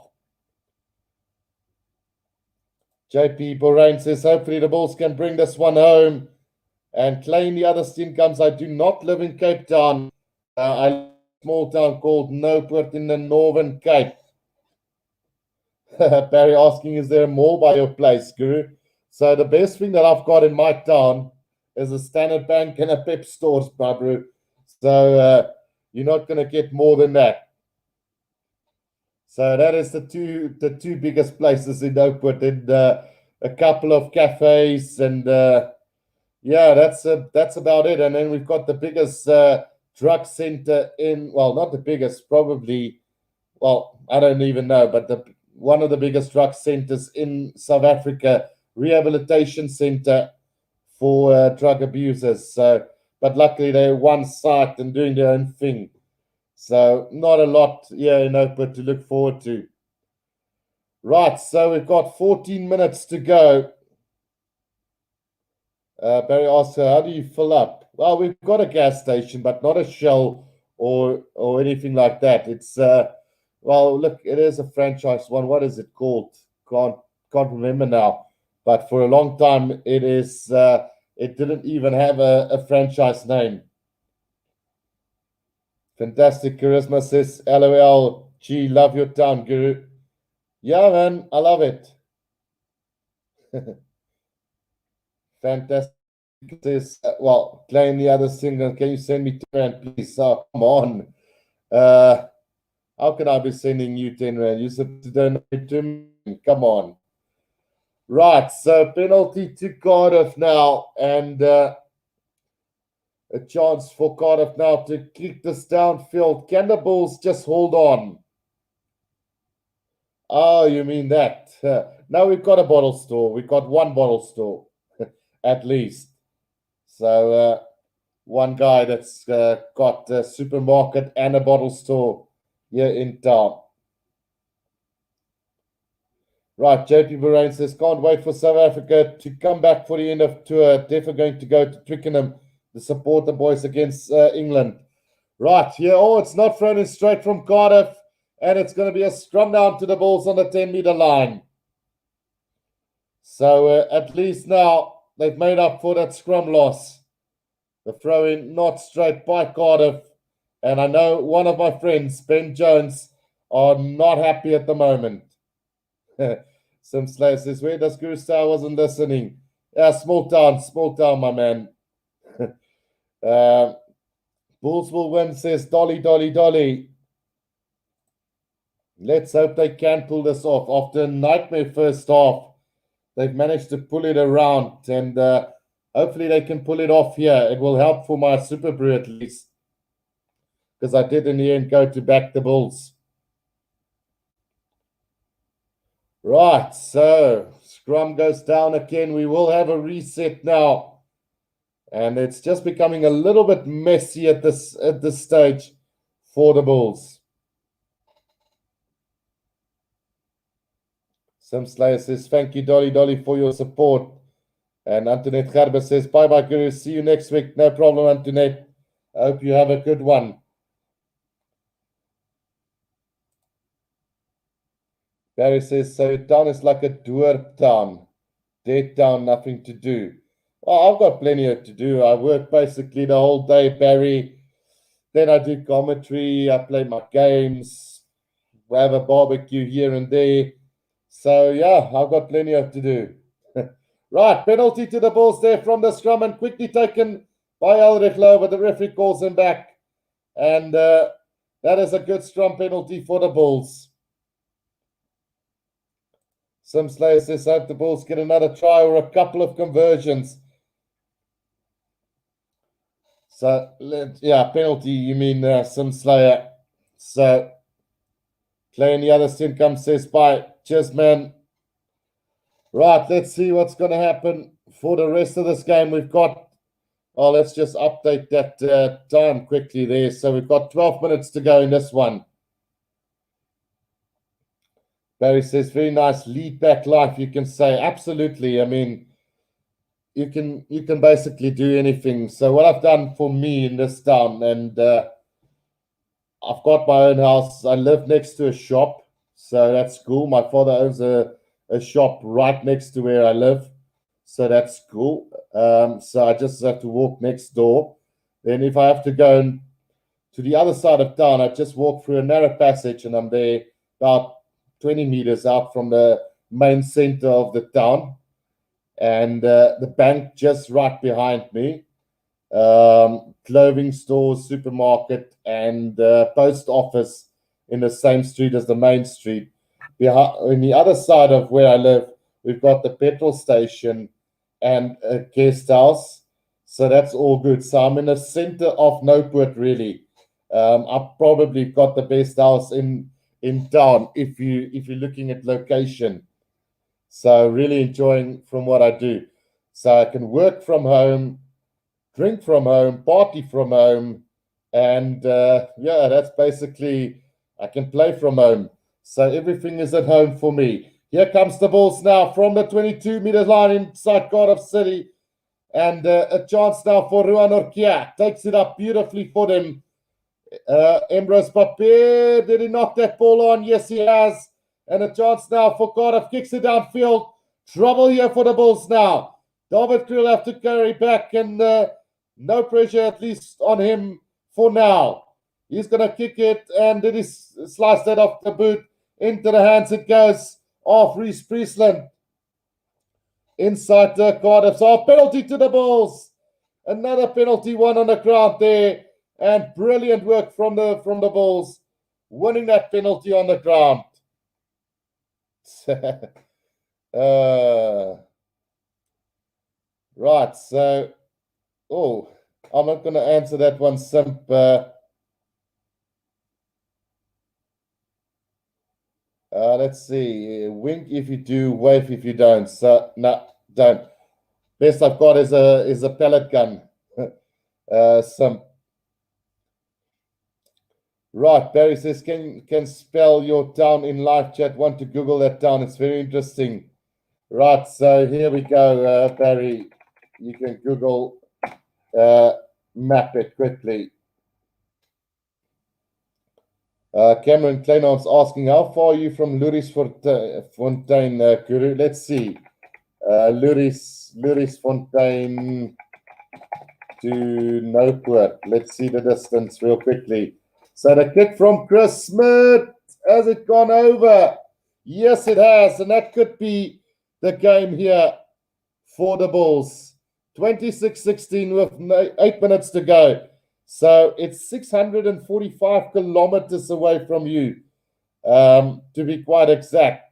JP Borain says, hopefully the Bulls can bring this one home. And Clay in the other scene comes, I do not live in Cape Town. I live in a small town called Noport in the Northern Cape. Barry asking, is there a mall by your place, Guru? So the best thing that I've got in my town is a Standard Bank and a Pep Stores, my bro. So you're not going to get more than that. So that is the two biggest places in Oakwood, and a couple of cafes, and yeah, that's about it. And then we've got the biggest drug center not the biggest, probably. Well, I don't even know, but one of the biggest drug centers in South Africa, rehabilitation center for drug abusers. So, but luckily they're one site and doing their own thing. So not a lot here in Oakwood to look forward to. Right, so we've got 14 minutes to go. Barry asks, how do you fill up? Well, we've got a gas station, but not a Shell or anything like that. It's well, look, it is a franchise one. What is it called? Can't remember now. But for a long time, it is. It didn't even have a franchise name. Fantastic charisma says, LOL, gee, love your town, Guru. Yeah, man, I love it. Fantastic says, well, playing the other single, can you send me 10 rand, please? Oh, come on. How can I be sending you 10 rand? You said to donate to me. Come on. Right, so penalty to Cardiff now, and a chance for Cardiff now to kick this downfield. Can the Bulls just hold on? Oh, you mean that? Now we've got a bottle store. We've got one bottle store, at least. So one guy that's got a supermarket and a bottle store here in town. Right, JP Borain says, can't wait for South Africa to come back for the end of tour. Definitely going to go to Twickenham to support the boys against England. Right, yeah, it's not thrown in straight from Cardiff, and it's going to be a scrum down to the Bulls on the 10-meter line. So at least now they've made up for that scrum loss. The throw in not straight by Cardiff. And I know one of my friends, Ben Jones, are not happy at the moment. Sim Slayer says, where does Guru Star wasn't listening? Yeah, small town, my man. Bulls will win, says Dolly, Dolly, Dolly. Let's hope they can pull this off. After a nightmare first half, they've managed to pull it around, and hopefully they can pull it off here. It will help for my Super Brew at least, because I did in the end go to back the Bulls. Right, so scrum goes down again. We will have a reset now, and it's just becoming a little bit messy at this stage for the Bulls. Sim Slayer says, thank you, Dolly Dolly, for your support. And Antoinette Gerber says, bye-bye, Guru. See you next week. No problem, Antoinette. I hope you have a good one. Barry says, so your town is like a dwarf town. Dead town, nothing to do. Well, I've got plenty to do. I work basically the whole day, Barry. Then I do commentary. I play my games. We have a barbecue here and there. So, yeah, I've got plenty to do. Right, penalty to the Bulls there from the scrum, and quickly taken by Ulrich Lowe, but the referee calls him back. And that is a good scrum penalty for the Bulls. Sim Slayer says, hope the Bulls get another try or a couple of conversions. So, yeah, penalty, you mean Sim Slayer. So, Clay in the other sim comes, says, bye. Cheers, man. Right, let's see what's going to happen for the rest of this game, we've got, let's just update that time quickly there. So we've got 12 minutes to go in this one. Barry says, very nice lead back life, you can say. Absolutely. I mean, you can basically do anything. So what I've done for me in this town, and I've got my own house. I live next to a shop, so that's cool. My father owns a shop right next to where I live, so that's cool. So I just have to walk next door. Then if I have to go to the other side of town, I just walk through a narrow passage, and I'm there about 20 meters out from the main center of the town. And the bank just right behind me, clothing store, supermarket, and post office in the same street as the main street. On the other side of where I live, we've got the petrol station and a guest house. So that's all good. So I'm in the center of Nopert, really. I've probably got the best house in town if you're looking at location. So really enjoying from what I do. So I can work from home, drink from home, party from home, and yeah, that's basically, I can play from home. So everything is at home for me. Here comes the balls now from the 22-meter line inside Cardiff City. And a chance now for Ruan Orkia. Takes it up beautifully for them. Ambrose Papier, did he knock that ball on? Yes, he has. And a chance now for Cardiff. Kicks it downfield. Trouble here for the Bulls now. David Krill have to carry back, and no pressure at least on him for now. He's going to kick it, and did he slice that off the boot? Into the hands it goes of Reece Priestland. Inside the Cardiff. So penalty to the Bulls. Another penalty, one on the ground there. And brilliant work from the Bulls. Winning that penalty on the ground. Right, so I'm not going to answer that one, Simp. Let's see. Wink if you do, wave if you don't. So no, don't. Best I've got is a pellet gun. Simp. Right, Barry says, can spell your town in live chat. Want to Google that town? It's very interesting. Right, so here we go, Barry. You can Google, map it quickly. Cameron Kleinart's asking, how far are you from Fontaine, Guru? Let's see. Luris Fontaine to Nopert. Let's see the distance real quickly. So the kick from Chris Smith, has it gone over? Yes, it has, and that could be the game here for the Bulls. 26-16 with 8 minutes to go. So it's 645 kilometers away from you, to be quite exact.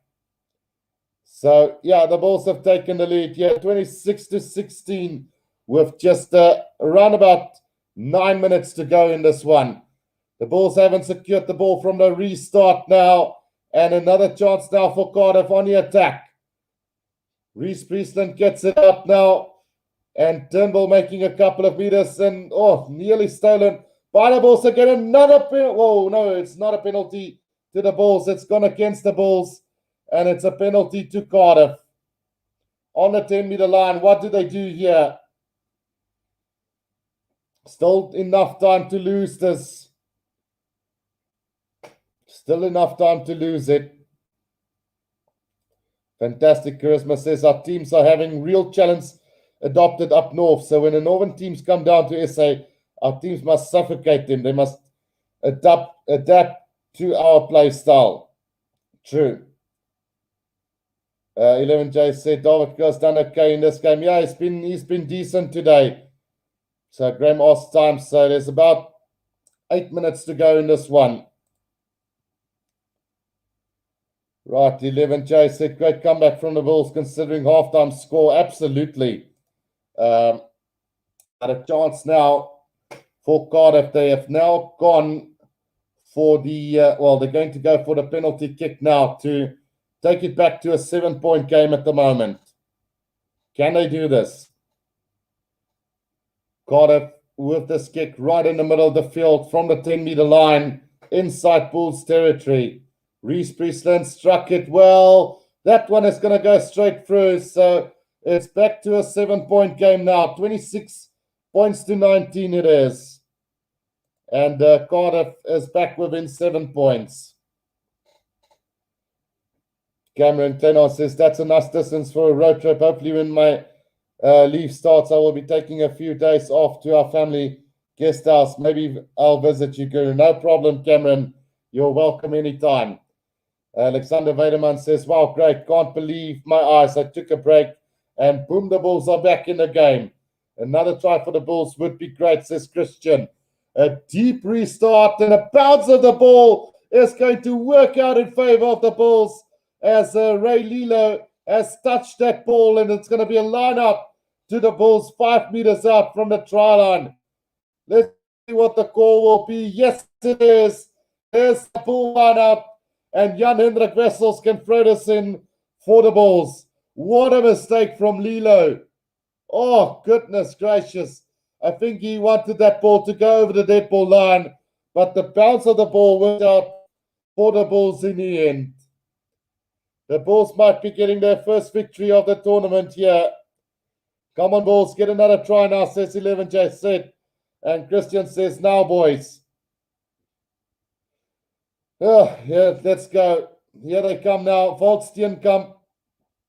So, yeah, the Bulls have taken the lead here, 26-16 with just around about 9 minutes to go in this one. The Bulls haven't secured the ball from the restart now. And another chance now for Cardiff on the attack. Reece Priestland gets it up now. And Turnbull making a couple of meters. And, nearly stolen by the Bulls again. Another penalty. Whoa, no, it's not a penalty to the Bulls. It's gone against the Bulls. And it's a penalty to Cardiff. On the 10-meter line, what do they do here? Still enough time to lose this. Still enough time to lose it. Fantastic. Charisma says our teams are having real challenge adopted up north. So when the northern teams come down to SA, our teams must suffocate them. They must adapt to our play style. True. 11J said David Kerr's done okay in this game. Yeah, he's been decent today. So Graham asked time. So there's about 8 minutes to go in this one. Right, 11J said, great comeback from the Bulls considering halftime score. Absolutely. But a chance now for Cardiff. They have now gone for the, they're going to go for the penalty kick now to take it back to a 7-point game at the moment. Can they do this? Cardiff with this kick right in the middle of the field from the 10-meter line inside Bulls territory. Reece Priestland struck it well. That one is going to go straight through. So it's back to a 7-point game now. 26 points to 19 it is. And Cardiff is back within 7 points. Cameron Clenor says, that's a nice distance for a road trip. Hopefully when my leave starts, I will be taking a few days off to our family guest house. Maybe I'll visit you, Guru. No problem, Cameron. You're welcome anytime. Alexander Weideman says, wow, great. Can't believe my eyes. I took a break and boom, the Bulls are back in the game. Another try for the Bulls would be great, says Christian. A deep restart and a bounce of the ball is going to work out in favor of the Bulls as Ray Lilo has touched that ball, and it's going to be a line-up to the Bulls 5 meters out from the try line. Let's see what the call will be. Yes, it is. There's the ball line-up, and Jan-Hendrik Wessels can throw this in for the Bulls. What a mistake from Lilo. Oh, goodness gracious. I think he wanted that ball to go over the dead ball line, but the bounce of the ball worked out for the Bulls in the end. The Bulls might be getting their first victory of the tournament here. Come on, Bulls, get another try now, says 11J said. And Christian says, now, boys. Oh, yeah, let's go. Here they come now. Steenkamp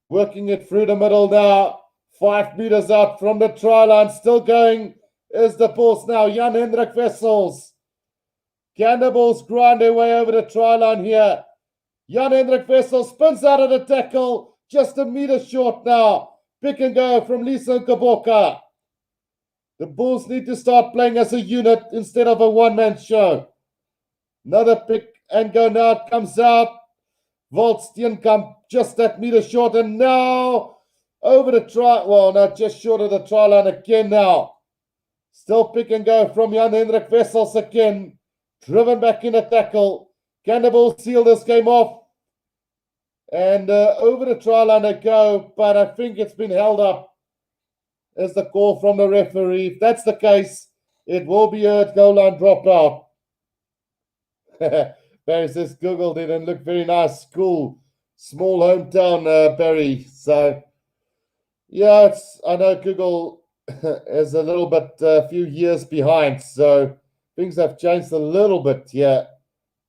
working it through the middle now. 5 meters out from the try line. Still going is the Bulls now. Jan-Hendrik Wessels. Can the Bulls grind their way over the try line here? Jan-Hendrik Wessels spins out of the tackle. Just a meter short now. Pick and go from Lisa Kaboka. The Bulls need to start playing as a unit instead of a one-man show. Another pick and go now. It comes out. Steenkamp just that meter short. And now over the try. Well, no, just short of the try line again now. Still pick and go from Jan-Hendrik Wessels again. Driven back in a tackle. Can the Bulls seal this game off? And over the try line they go, but I think it's been held up as the call from the referee. If that's the case, it will be a goal line dropped out. Barry says Google didn't look very nice. Cool. Small hometown, Barry. So, yeah, I know Google is a little bit, a few years behind. So things have changed a little bit here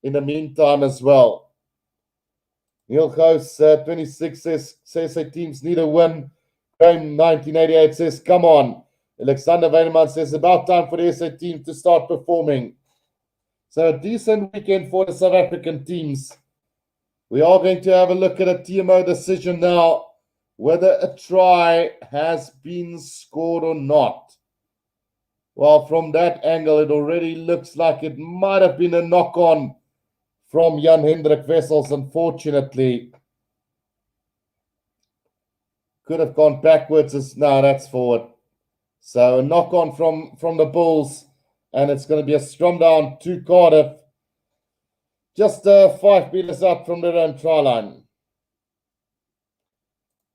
in the meantime as well. Neil Ghost, 26 says teams need a win. Graham 1988 says, come on. Alexander Weineman says, about time for the SA team to start performing. So a decent weekend for the South African teams. We are going to have a look at a TMO decision now, whether a try has been scored or not. Well, from that angle, it already looks like it might have been a knock-on from Jan-Hendrik Wessels, unfortunately. Could have gone backwards. No, that's forward. So a knock-on from the Bulls, and it's going to be a scrum down to Cardiff. Just 5 meters out from their own try line.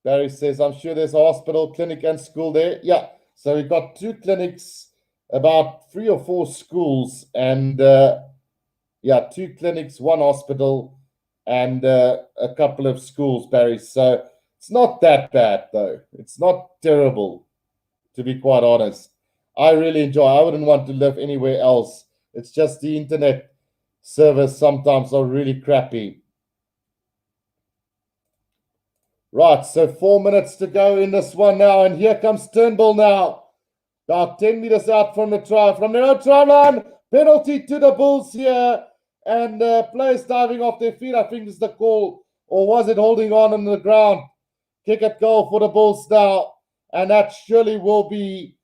Barry says, I'm sure there's a hospital, clinic, and school there. Yeah, so we've got 2 clinics, about 3 or 4 schools, and 2 clinics, 1 hospital, and a couple of schools, Barry. So it's not that bad, though. It's not terrible, to be quite honest. I really enjoy it. I wouldn't want to live anywhere else. It's just the internet service sometimes are really crappy. Right, so 4 minutes to go in this one now, and here comes Turnbull now. About 10 meters out from the try, from their own try line. Penalty to the Bulls here, and players diving off their feet, I think is the call. Or was it holding on the ground? Kick at goal for the Bulls now, and that surely will be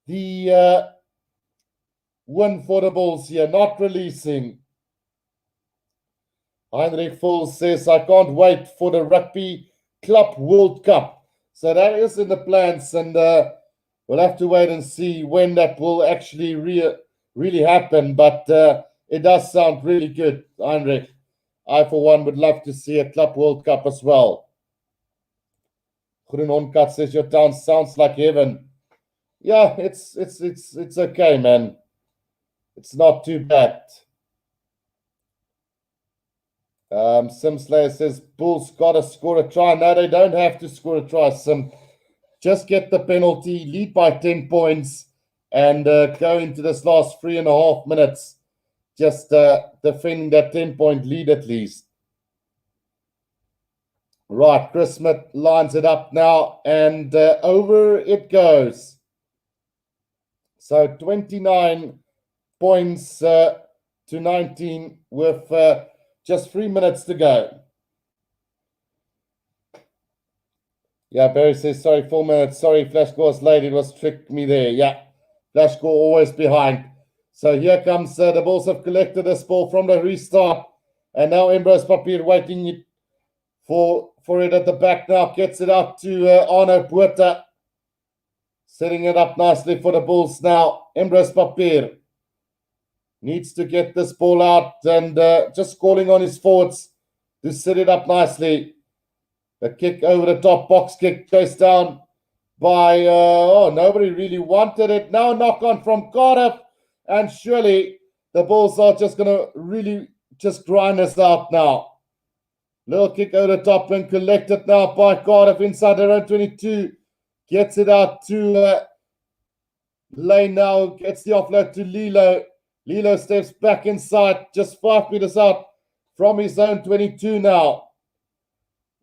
the win for the Bulls here, not releasing. Heinrich Full says, I can't wait for the Rugby Club World Cup. So that is in the plans, and we'll have to wait and see when that will actually really happen. But it does sound really good, Heinrich. I, for one, would love to see a Club World Cup as well. Groen Onkat says your town sounds like heaven. Yeah, it's okay, man. It's not too bad. Simslayer says Bulls gotta score a try. No, they don't have to score a try, Sim. Just get the penalty, lead by 10 points, and go into this last 3.5 minutes. Just defending that 10-point lead at least. Right, Chris Smith lines it up now, and over it goes. So 29 points to 19 with just 3 minutes to go. Yeah, Barry says, sorry, 4 minutes. Sorry, Flash was late. It was tricked me there. Yeah, Flash score always behind. So here comes the Bulls have collected this ball from the restart. And now Ambrose Papier waiting for it at the back now. Gets it out to Arno Puerta. Setting it up nicely for the Bulls now. Ambrose Papier needs to get this ball out and just calling on his forwards to set it up nicely. The kick over the top, box kick chased down by, nobody really wanted it. Now knock on from Cardiff, and surely the Bulls are just going to really just grind this out now. Little kick over the top and collected now by Cardiff inside their own 22. Gets it out to Lane now, gets the offload to Lilo. Lilo steps back inside, just 5 meters out from his own 22 now.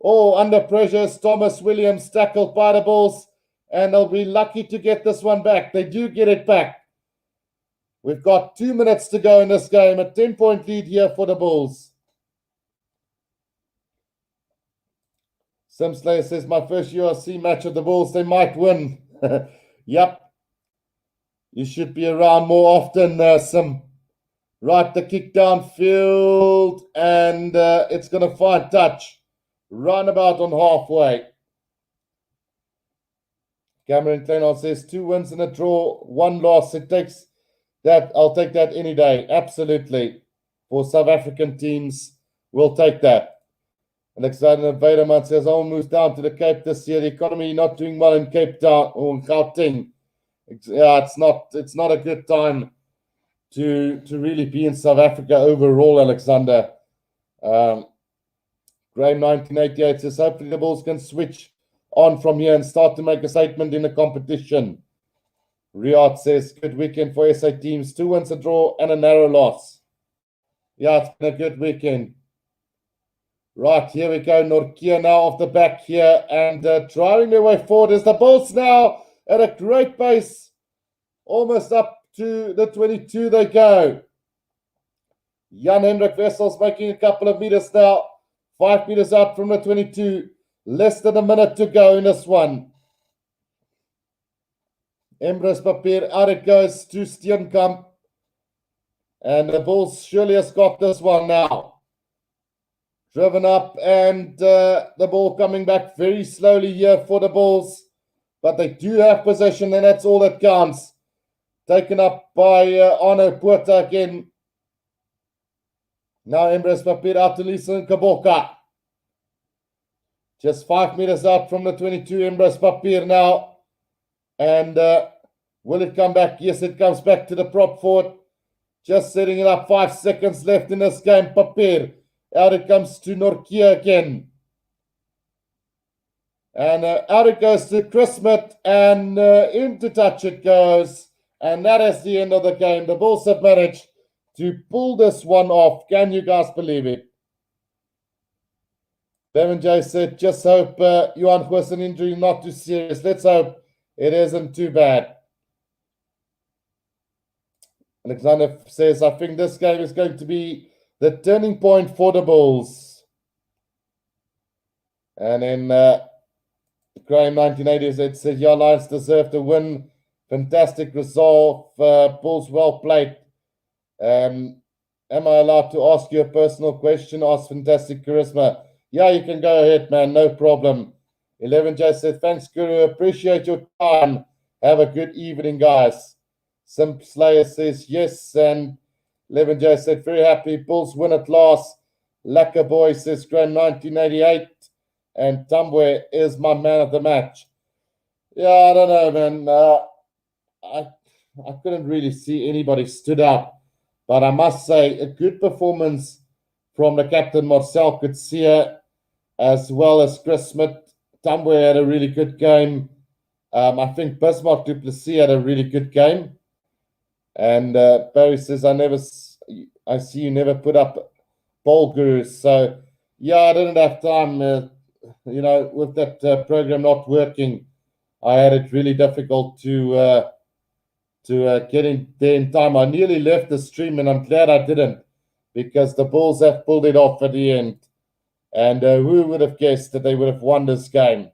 Oh, under pressure is Thomas Williams, tackled by the Bulls, and they'll be lucky to get this one back. They do get it back. We've got 2 minutes to go in this game, a 10-point lead here for the Bulls. Simslayer says, my first URC match of the Bulls, they might win. Yep. You should be around more often, Sim. Right, the kick downfield, and it's going to find touch. Roundabout on halfway. Cameron Kleinhardt says 2 wins and a draw, 1 loss. It takes that. I'll take that any day. Absolutely. For South African teams, we'll take that. Alexander Vederman says, I'll move down to the Cape this year. The economy not doing well in Cape Town or in Gauteng. Yeah, it's not a good time to really be in South Africa overall, Alexander. Graham 1988 says, hopefully the Bulls can switch on from here and start to make a statement in the competition. Riyadh says, good weekend for SA teams. 2 wins, a draw, and a narrow loss. Yeah, it's been a good weekend. Right, here we go. Norkia now off the back here and driving their way forward is the Bulls now at a great pace. Almost up to the 22 they go. Jan-Hendrik Wessels making a couple of meters now. 5 meters out from the 22. Less than a minute to go in this one. Ambrose Papier, out it goes to Steenkamp. And the Bulls surely has got this one now. Driven up and the ball coming back very slowly here for the Bulls. But they do have possession and that's all that counts. Taken up by Arno Puerta again. Now Ambrose Papier out to Lisa Kaboka. Just 5 meters out from the 22, Ambrose Papier now. And will it come back? Yes, it comes back to the prop forward. Just setting it up. 5 seconds left in this game. Papier. Out it comes to Norkia again. And out it goes to Chris Smith. And into touch it goes. And that is the end of the game. The Bulls have managed to pull this one off. Can you guys believe it? Devin J said, just hope Johan Goosen injury not too serious. Let's hope it isn't too bad. Alexander says, I think this game is going to be the turning point for the Bulls. And then Graham 1980 said, your Lions deserve to win. Fantastic resolve. Bulls well played. Am I allowed to ask you a personal question? Ask Fantastic Charisma. Yeah, you can go ahead, man. No problem. 11J said, thanks, Guru. Appreciate your time. Have a good evening, guys. Simp Slayer says, yes. And 11J said, very happy. Bulls win at last. Lacquer Boy says, Graham 1988. and Tambwe is my man of the match. Yeah, I don't know, man. I couldn't really see anybody stood out, but I must say a good performance from the captain Marcel Coetzee, as well as Chris Smith. Tambwe had a really good game. I think Bismarck du Plessis had a really good game. And Barry says, I see you never put up Bowl Gurus. So, yeah, I didn't have time. With that program not working, I had it really difficult to get in there in time. I nearly left the stream, and I'm glad I didn't, because the Bulls have pulled it off at the end. And who would have guessed that they would have won this game?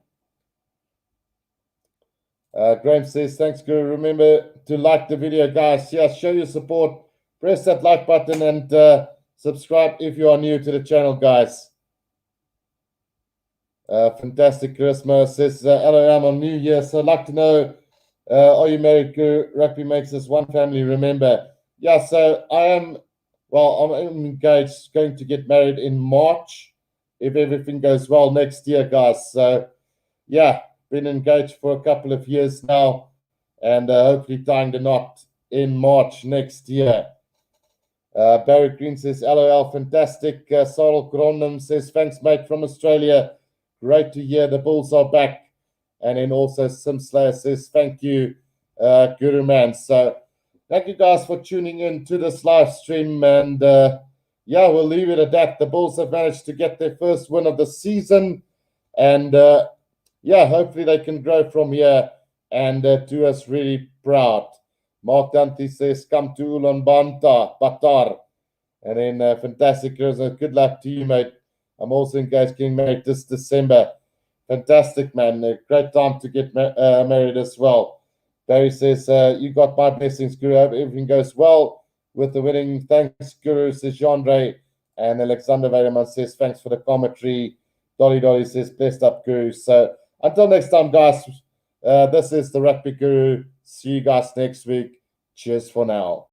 Graham says, thanks, Guru. Remember to like the video, guys. Yeah, show your support. Press that like button and subscribe if you are new to the channel, guys. Fantastic. Christmas says, hello, I'm on New Year. So I'd like to know, are you married, Guru? Rugby makes us one family, remember. Yeah, so I'm engaged, going to get married in March, if everything goes well next year, guys. So, yeah, been engaged for a couple of years now, and hopefully tying the knot in March next year. Barry Green says, LOL, fantastic. Sorrel Grondum says, thanks, mate, from Australia. Great to hear the Bulls are back. And then also Sim Slayer says, thank you, Guru Man. So thank you guys for tuning in to this live stream. And yeah, we'll leave it at that. The Bulls have managed to get their first win of the season. And yeah, hopefully they can grow from here and do us really proud. Mark Dante says, come to Ulaanbaatar. And then fantastic, good luck to you, mate. I'm also engaged getting married this December. Fantastic, man. A great time to get married as well. Barry says, you got my blessings, Guru. I hope everything goes well with the wedding. Thanks, Guru, says Jean-Ray. And Alexander Weideman says, thanks for the commentary. Dolly says, blessed up, Guru. So until next time, guys, this is the Rugby Guru. See you guys next week. Cheers for now.